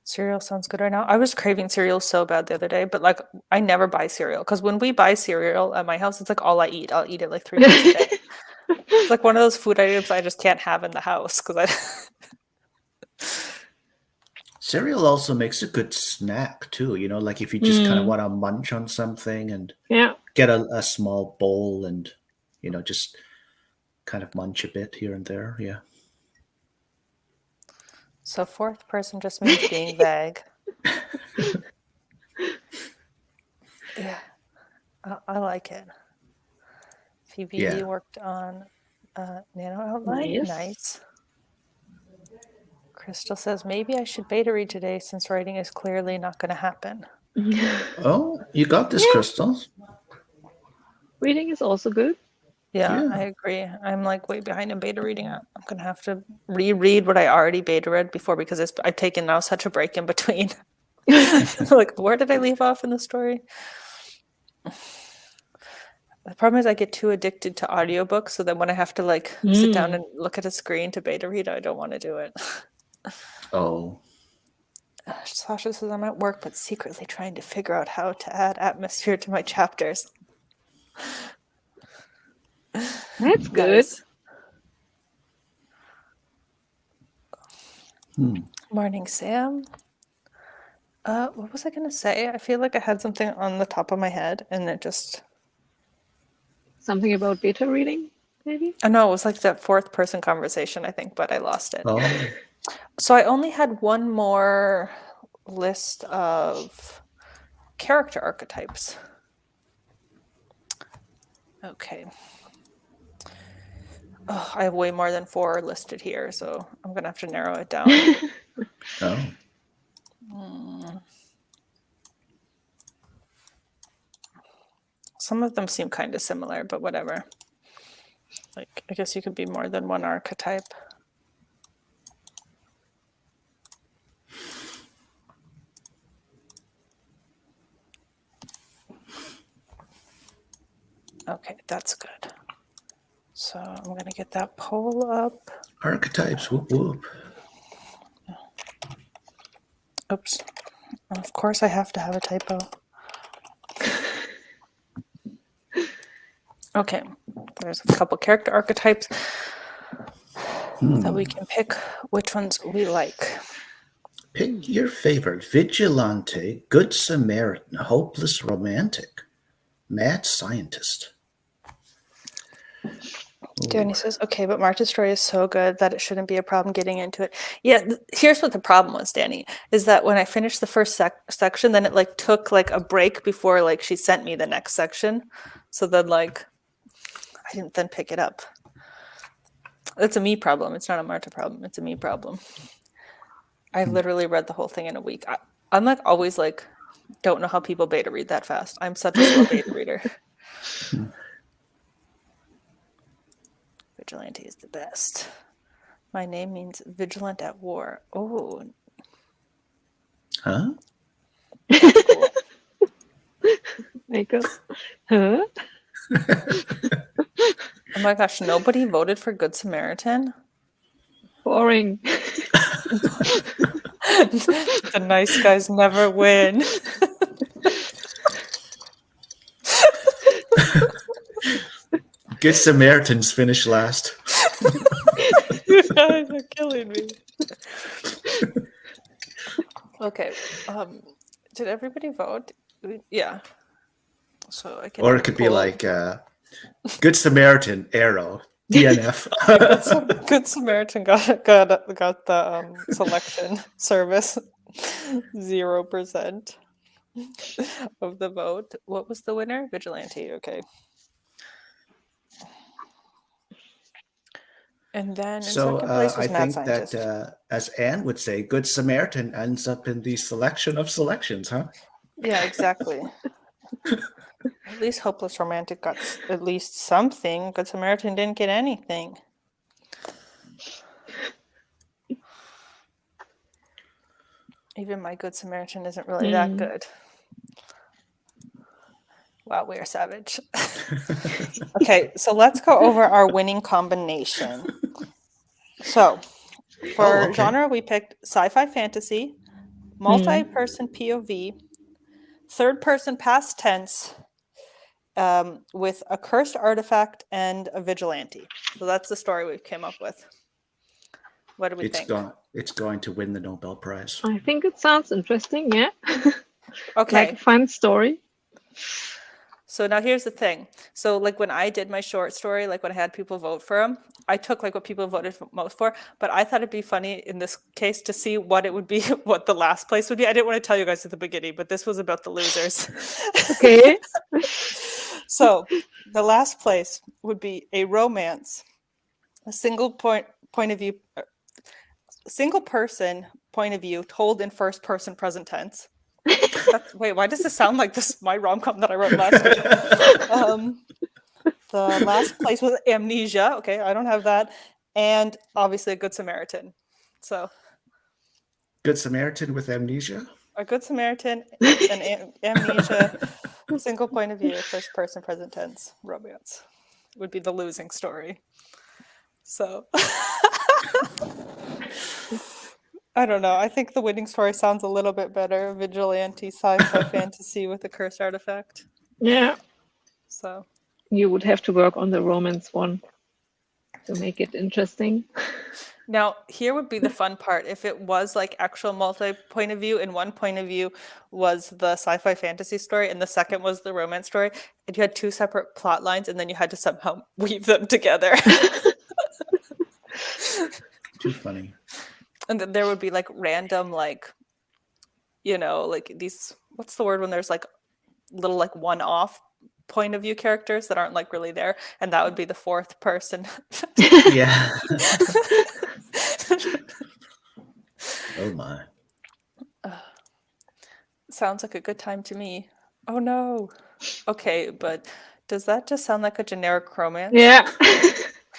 Cereal sounds good right now. I was craving cereal so bad the other day, but like I never buy cereal because when we buy cereal at my house, it's like all I eat. I'll eat it like 3 times a day. It's like one of those food items I just can't have in the house because I. Cereal also makes a good snack too. Like if you just kind of want to munch on something and Yeah. get a small bowl and just kind of munch a bit here and there. Yeah. So fourth person just means being vague. Yeah, I like it. Phoebe Yeah. worked on nano outline. Nice. Nice. Crystal says maybe I should beta read today since writing is clearly not going to happen. Oh, you got this, Crystal. Reading is also good. Yeah, Yeah. I agree. I'm like way behind in beta reading. I'm going to have to reread what I already beta read before because I've taken now such a break in between. Like, where did I leave off in the story? The problem is I get too addicted to audiobooks, so then when I have to sit down and look at a screen to beta read, I don't want to do it. Oh. Sasha says I'm at work, but secretly trying to figure out how to add atmosphere to my chapters. That's good. Morning, Sam. What was I going to say? I feel like I had something on the top of my head, and it just... Something about beta reading, maybe? Oh, no, it was like that fourth person conversation, I think, but I lost it. Oh. So I only had one more list of character archetypes. Okay. Oh, I have way more than 4 listed here, so I'm going to have to narrow it down. Oh. Some of them seem kind of similar, but whatever. Like, I guess you could be more than one archetype. Okay, that's good. So I'm going to get that poll up. Archetypes, whoop whoop. Oops. Of course I have to have a typo. Okay, there's a couple character archetypes that we can pick which ones we like. Pick your favorite. Vigilante, Good Samaritan, Hopeless Romantic, Mad Scientist. Danny says, okay, but Marta's story is so good that it shouldn't be a problem getting into it. Yeah, here's what the problem was, Danny, is that when I finished the first section, then it like took like a break before like she sent me the next section. So then like I didn't then pick it up. It's a me problem. It's not a Marta problem. It's a me problem. I literally read the whole thing in a week. I'm like always like, don't know how people beta read that fast. I'm such a slow beta reader. Vigilante is the best. My name means vigilant at war. Oh. Huh? That's cool. Michael. Huh? Oh my gosh, nobody voted for Good Samaritan? Boring. The nice guys never win. Good Samaritans finish last. You guys are killing me. Okay. Did everybody vote? Yeah. So I can. Or it could be like Good Samaritan, Arrow, DNF. Good Samaritan got the selection service. 0% of the vote. What was the winner? Vigilante. Okay. And then in So second place was I Mad think Scientist. that, as Anne would say, Good Samaritan ends up in the selection of selections, huh? Yeah, exactly. At least Hopeless Romantic got at least something. Good Samaritan didn't get anything. Even my Good Samaritan isn't really that good. Wow, we are savage. Okay, so let's go over our winning combination. So for genre, we picked sci-fi fantasy, multi-person POV, third-person past tense, with a cursed artifact and a vigilante. So that's the story we came up with. What do we think? It's going to win the Nobel Prize. I think it sounds interesting, yeah. Okay. Like a fun story. So now here's the thing. So like when I did my short story, like when I had people vote for them, I took like what people voted most for, but I thought it'd be funny in this case to see what it would be, what the last place would be. I didn't want to tell you guys at the beginning, but this was about the losers. Okay. So the last place would be a romance, a single person point of view told in first person present tense. Wait, why does this sound like this my rom-com that I wrote last week? The last place was Amnesia. Okay, I don't have that. And obviously a Good Samaritan. So Good Samaritan with Amnesia? a Good Samaritan and Amnesia, single point of view, first person present tense, romance would be the losing story. So I don't know. I think the winning story sounds a little bit better. Vigilante sci-fi fantasy with a cursed artifact. Yeah. So You would have to work on the romance one to make it interesting. now here would be the fun part. If it was like actual multi-point of view and one point of view was the sci-fi fantasy story and the second was the romance story, and you had 2 separate plot lines and then you had to somehow weave them together. Too funny. And then there would be like random like, like these, what's the word when there's like little like one-off point of view characters that aren't like really there, and that would be the fourth person. Yeah. Oh my. Sounds like a good time to me. Oh no. Okay, but does that just sound like a generic romance? Yeah. Okay,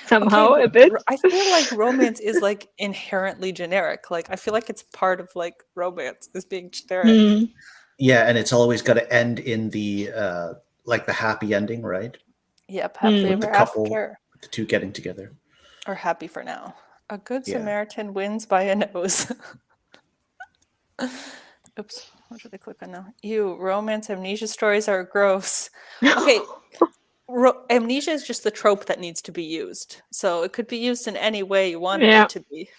Somehow a but bit. I feel like romance is like inherently generic. Like I feel like it's part of like romance is being generic. Mm. Yeah, and it's always got to end in the like the happy ending, right? Yep, happily Mm. With the ever couple, after. the two getting together. Or happy for now. A good Yeah. Samaritan wins by a nose. Oops, what did I click on now? Ew, romance amnesia stories are gross. Okay, amnesia is just the trope that needs to be used. So it could be used in any way you wanted Yeah. it to be.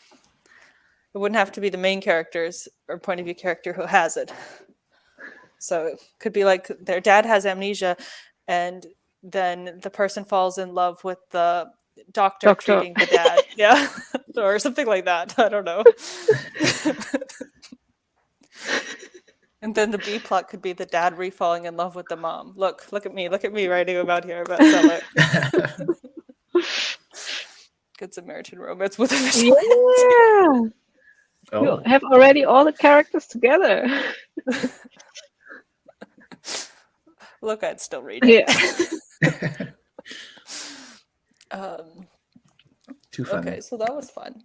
It wouldn't have to be the main characters or point of view character who has it. So it could be like their dad has amnesia, and then the person falls in love with the doctor Doctor. treating the dad. Yeah. Or something like that. I don't know. And then the B plot could be the dad refalling in love with the mom. Look at me writing about here about Summer. Good Samaritan romance with a vigilante. Yeah. You Oh. have already all the characters together. Look, I'd still read it. Yeah. Too funny. Okay, so that was fun.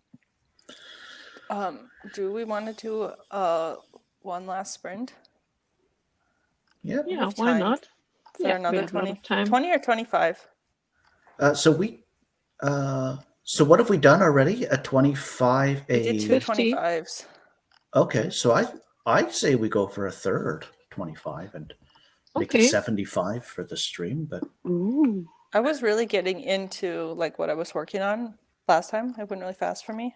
Do we want to do one last sprint? Yep. We Yeah, have why time not? for Yeah, we another have a lot 20, of time. 20 or 25. So we. So what have we done already? A 25. We did two A 50. 25s. okay. So I say we go for a third 25 and make it Okay. 75 for the stream. But Ooh. I was really getting into like what I was working on last time. It went really fast for me.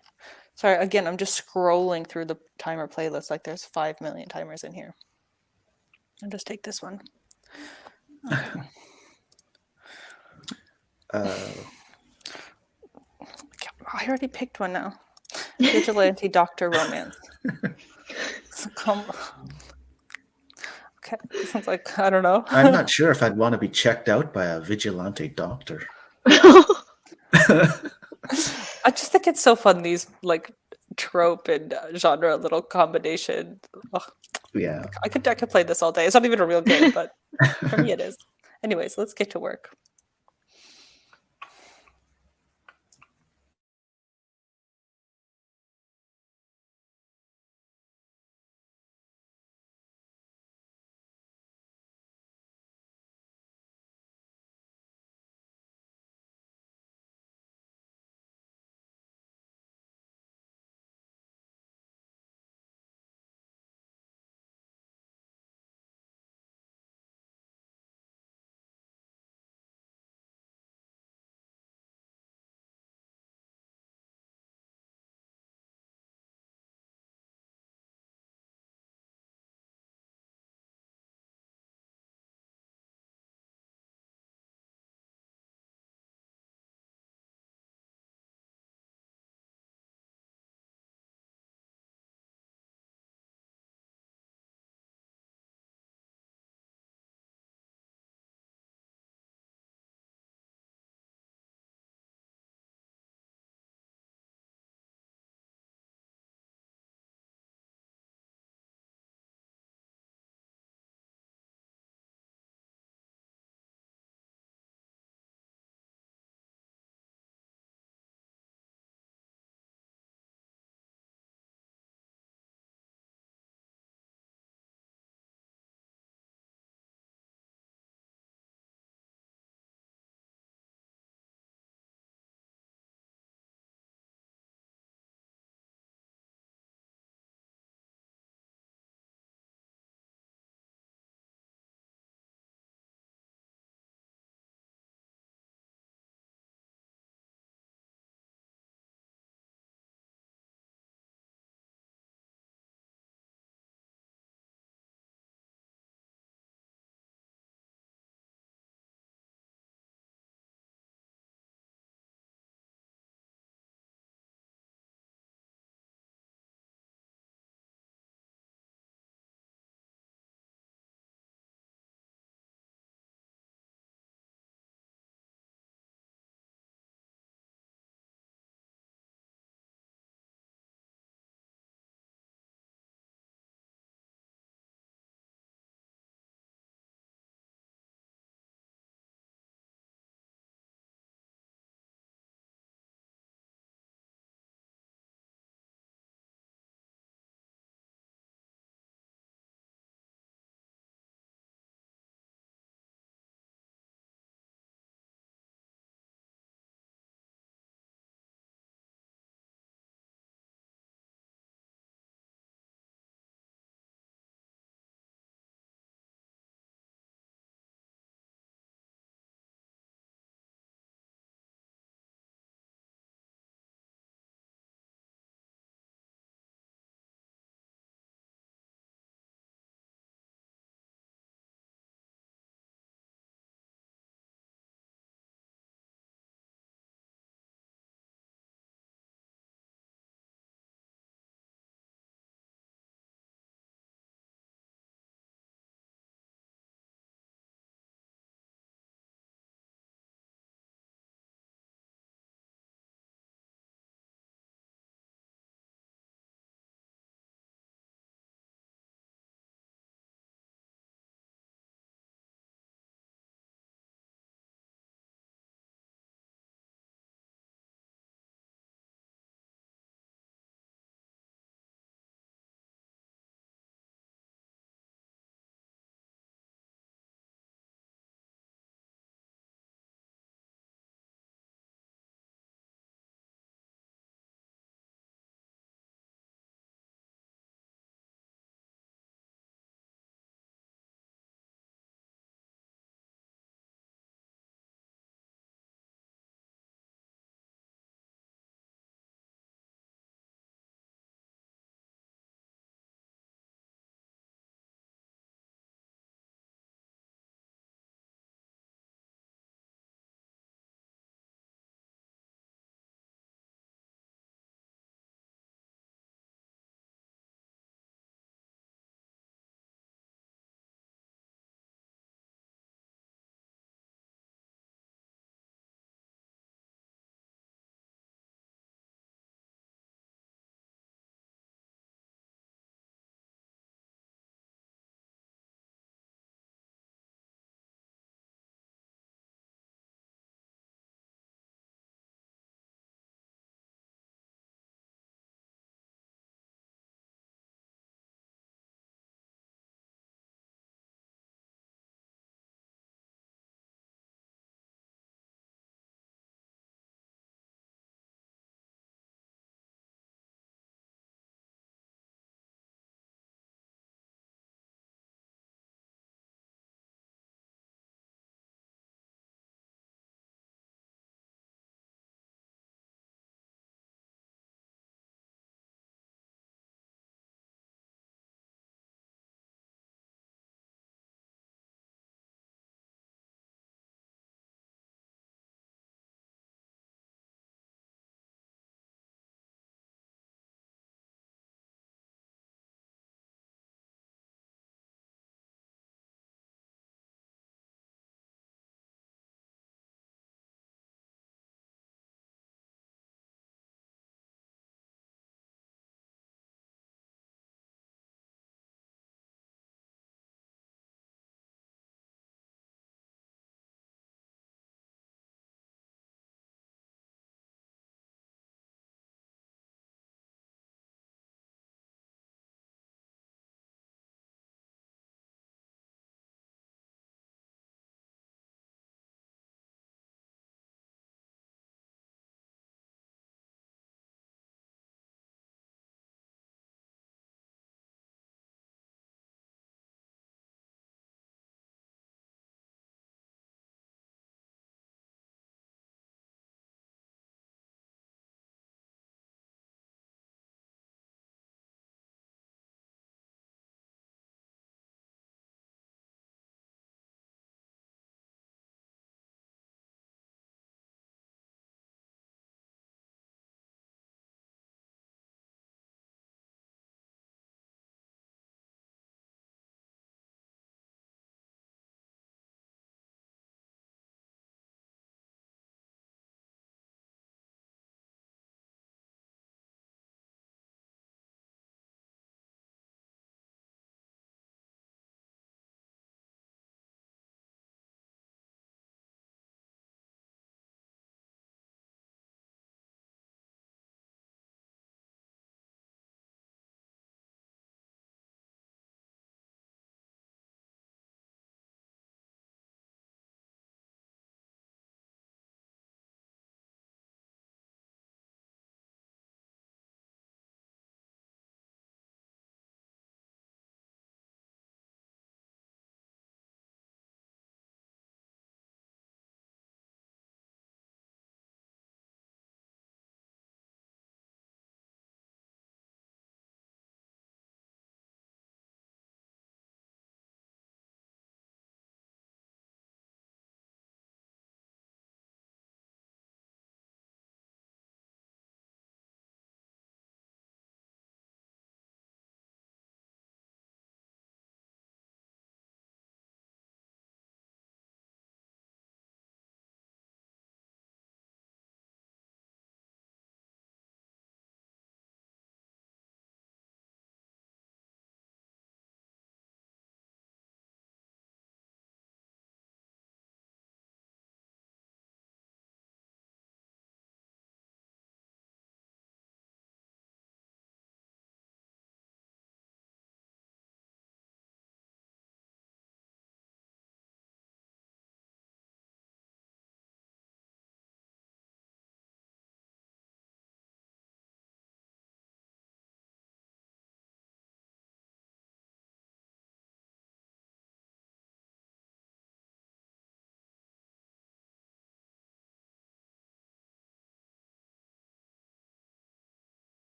Sorry, again, I'm just scrolling through the timer playlist. Like there's 5 million timers in here. I'll just take this one. Okay. I already picked one now. Vigilante Doctor Romance. Okay, this sounds like, I don't know. I'm not sure if I'd want to be checked out by a vigilante doctor. I just think it's so fun, these like trope and genre little combination. Ugh, Yeah. I could play this all day. It's not even a real game, but for me it is. Anyways, let's get to work.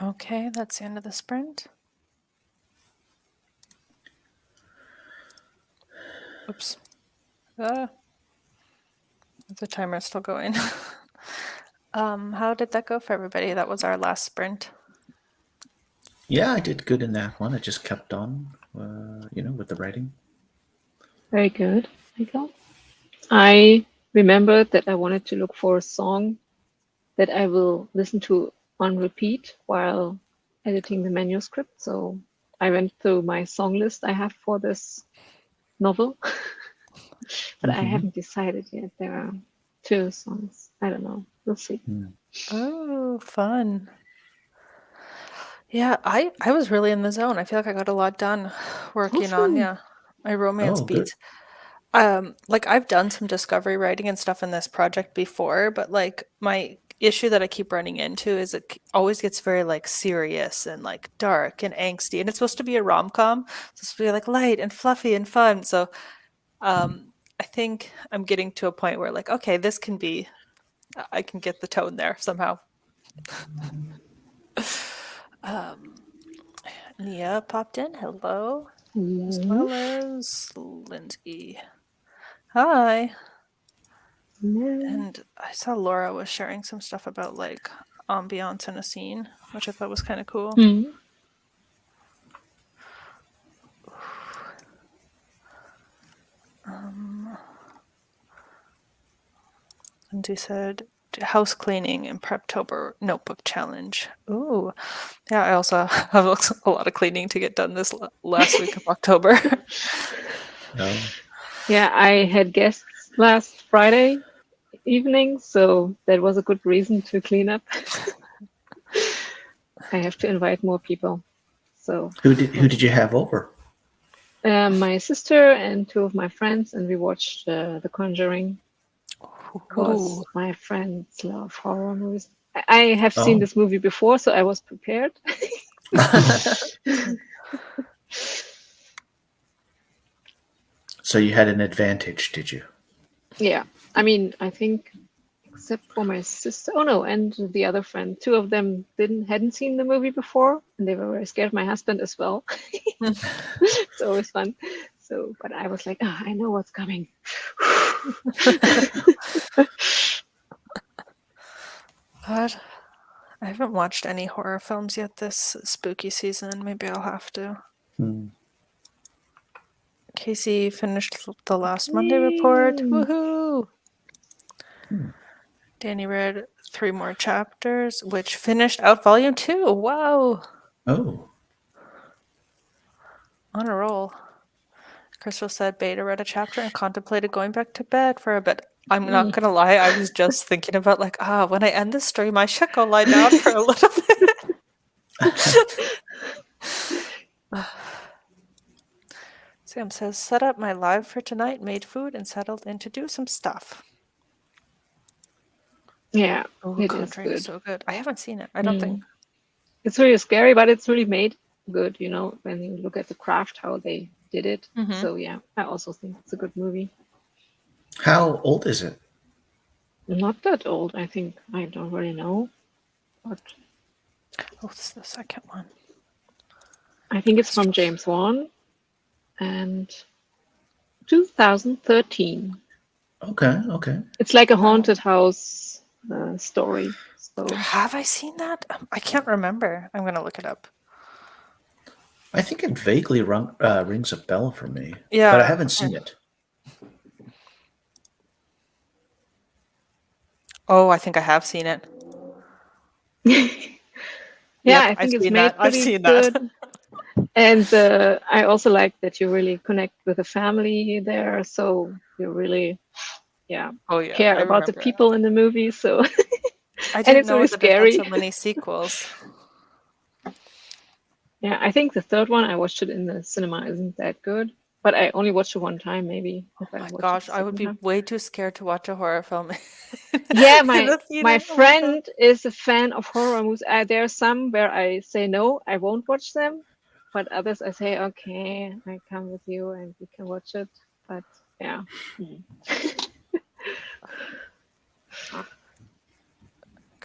Okay, that's the end of the sprint. Oops. The timer's still going. How did that go for everybody? That was our last sprint. Yeah, I did good in that one. I just kept on, with the writing. Very good, Michael. I remembered that I wanted to look for a song that I will listen to on repeat while editing the manuscript. So I went through my song list I have for this novel, but I haven't decided yet. There are 2 songs. I don't know. We'll see. Oh, fun. Yeah, I was really in the zone. I feel like I got a lot done working on, Awesome. my romance Oh, good. beats. Like I've done some discovery writing and stuff in this project before, but like my issue that I keep running into is it always gets very like serious and like dark and angsty, and it's supposed to be a rom-com. It's supposed to be like light and fluffy and fun. So I think I'm getting to a point where like, okay, this can be, I can get the tone there somehow. Nia popped in. Hello. As well as Lindsay. Hi. And I saw Laura was sharing some stuff about like ambiance in a scene, which I thought was kind of cool. Mm. Lindsay said house cleaning and Preptober notebook challenge. Ooh. Yeah, I also have a lot of cleaning to get done this last week of October. Oh, Yeah, I had guests last Friday evening, so that was a good reason to clean up. I have to invite more people. So who did you have over? my sister and 2 of my friends, and we watched The Conjuring because Ooh. my friends love horror movies. I have seen Oh, this movie before, so I was prepared. so you had an advantage, did you? Yeah, I mean, I think except for my sister, oh no, and the other friend, 2 of them hadn't seen the movie before, and they were very scared. My husband as well. It's always fun. So, but I was like, I know what's coming. God, I haven't watched any horror films yet this spooky season. Maybe I'll have to. Hmm. Casey finished the last Monday report. Yay. Woohoo! Danny read 3 more chapters, which finished out volume 2. Wow! Oh, On a roll. Crystal said Beta read a chapter and contemplated going back to bed for a bit. I'm not gonna lie, I was just thinking about like, when I end this stream, I should go lie down for a little bit. Sam says, set up my live for tonight, made food, and settled in to do some stuff. Yeah, Oh, it is Conjuring is good. so good. I haven't seen it. I don't think. It's really scary, but it's really made good, when you look at the craft, how they did it. Mhm. So yeah, I also think it's a good movie. how old is it? Not that old, I think. I don't really know, but Oh, it's the second one. I think it's from James Wan and 2013. Okay. It's like a haunted house story. So Have I seen that? I can't remember. I'm gonna look it up. I think it vaguely rings a bell for me, Yeah. but I haven't seen it. Oh, I think I have seen it. yeah, Yep, I think I've it's seen made that. I've pretty seen good. that. And I also like that you really connect with the family there. So you really, Oh yeah, care I about the remember. people in the movie. So, I and didn't it's know really that it had scary. so many sequels. Yeah, I think the third one I watched it in the cinema isn't that good, but I only watched it one time. Maybe if I My watch it gosh, the I would second be time. way too scared to watch a horror film Yeah, in my the my theater. Oh my god. friend is a fan of horror movies. There are some where I say no, I won't watch them, but others I say okay, I come with you and we can watch it. But yeah.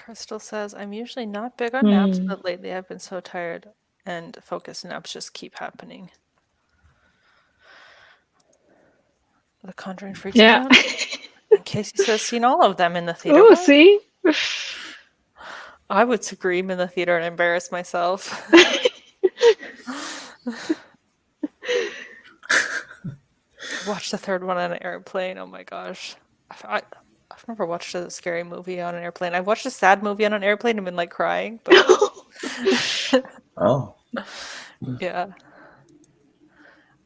Crystal says, I'm usually not big on naps, Hmm. but lately I've been so tired and focus naps just keep happening. The Conjuring freaks me Yeah. out. And Casey says, seen all of them in the theater. Oh, What? see? I would scream in the theater and embarrass myself. Watch the third one on an airplane. Oh my gosh. I've never watched a scary movie on an airplane. I've watched a sad movie on an airplane and been like crying, but Oh, yeah.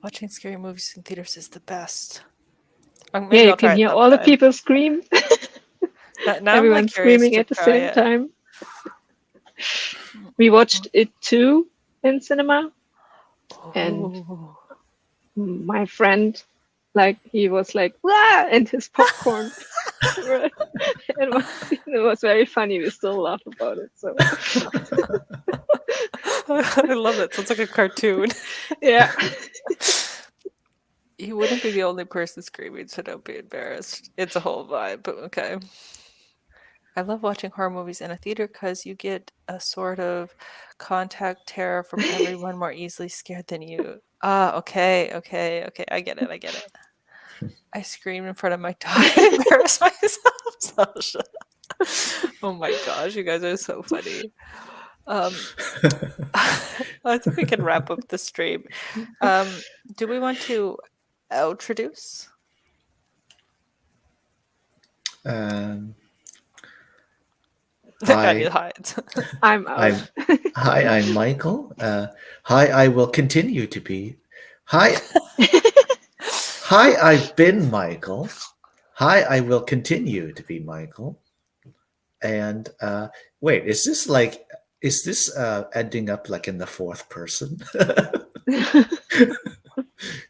Watching scary movies in theaters is the best. Maybe Yeah, you I'll try can it hear all the sometime. people scream. Now I'm Everyone like curious screaming to at the try same it. time. We watched it too in cinema, and Ooh. my friend, like, he was like, "Wah!" and his popcorn. It was very funny. We still laugh about it. So I love it. Sounds like a cartoon. yeah. You wouldn't be the only person screaming, so don't be embarrassed. It's a whole vibe, but okay. I love watching horror movies in a theater because you get a sort of contact terror from everyone more easily scared than you. Ah, okay. I get it. I screamed in front of my dog and embarrassed myself. Oh my gosh, you guys are so funny. I think we can wrap up the stream. Do we want to introduce? um, Anya hi, hides. I'm I'm out. hi, I'm Michael. Hi, I will continue to be. Hi, hi, I've been Michael. Hi, I will continue to be Michael. And wait, is this ending up like in the fourth person?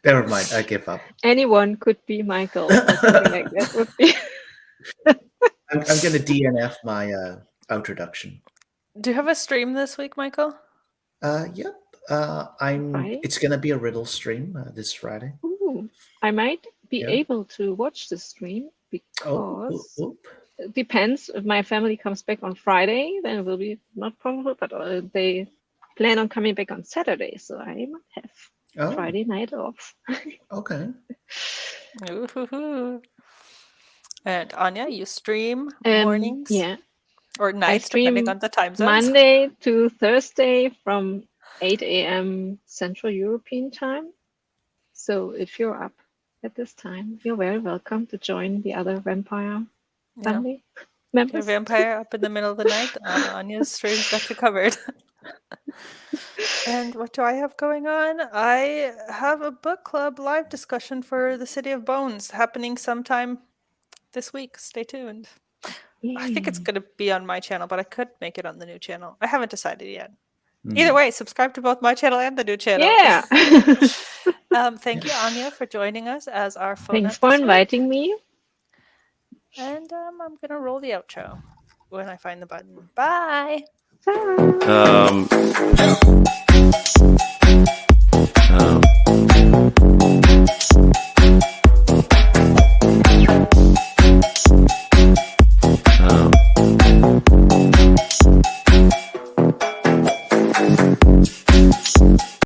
Never mind, I give up. Anyone could be Michael or something like that would be. I'm going to DNF my introduction. Do you have a stream this week, Michael? Yep. Friday? It's going to be a riddle stream this Friday. Ooh, I might be Yeah. able to watch the stream Oh, because oop. it depends. If my family comes back on Friday, then it will be not possible, but they plan on coming back on Saturday, so I might have Oh, Friday night off. okay. Ooh-hoo-hoo. And Anya, you stream Um, mornings yeah, or I nights, depending stream on the time zones? Monday to Thursday from 8 a.m. Central European time. So if you're up at this time, you're very welcome to join the other vampire Yeah. family If you're a members. vampire up in the middle of the night, Anya's stream's got you covered. And what do I have going on? I have a book club live discussion for The City of Bones happening sometime this week. Stay tuned. I think it's Yay. going to be on my channel, but I could make it on the new channel. I haven't decided yet. Mm. Either way, subscribe to both my channel and the new channel. Yeah. Thank you, Anya, for joining us as our Faux Thanks Nut for this week. inviting me. And I'm going to roll the outro when I find the button. Bye. Bye.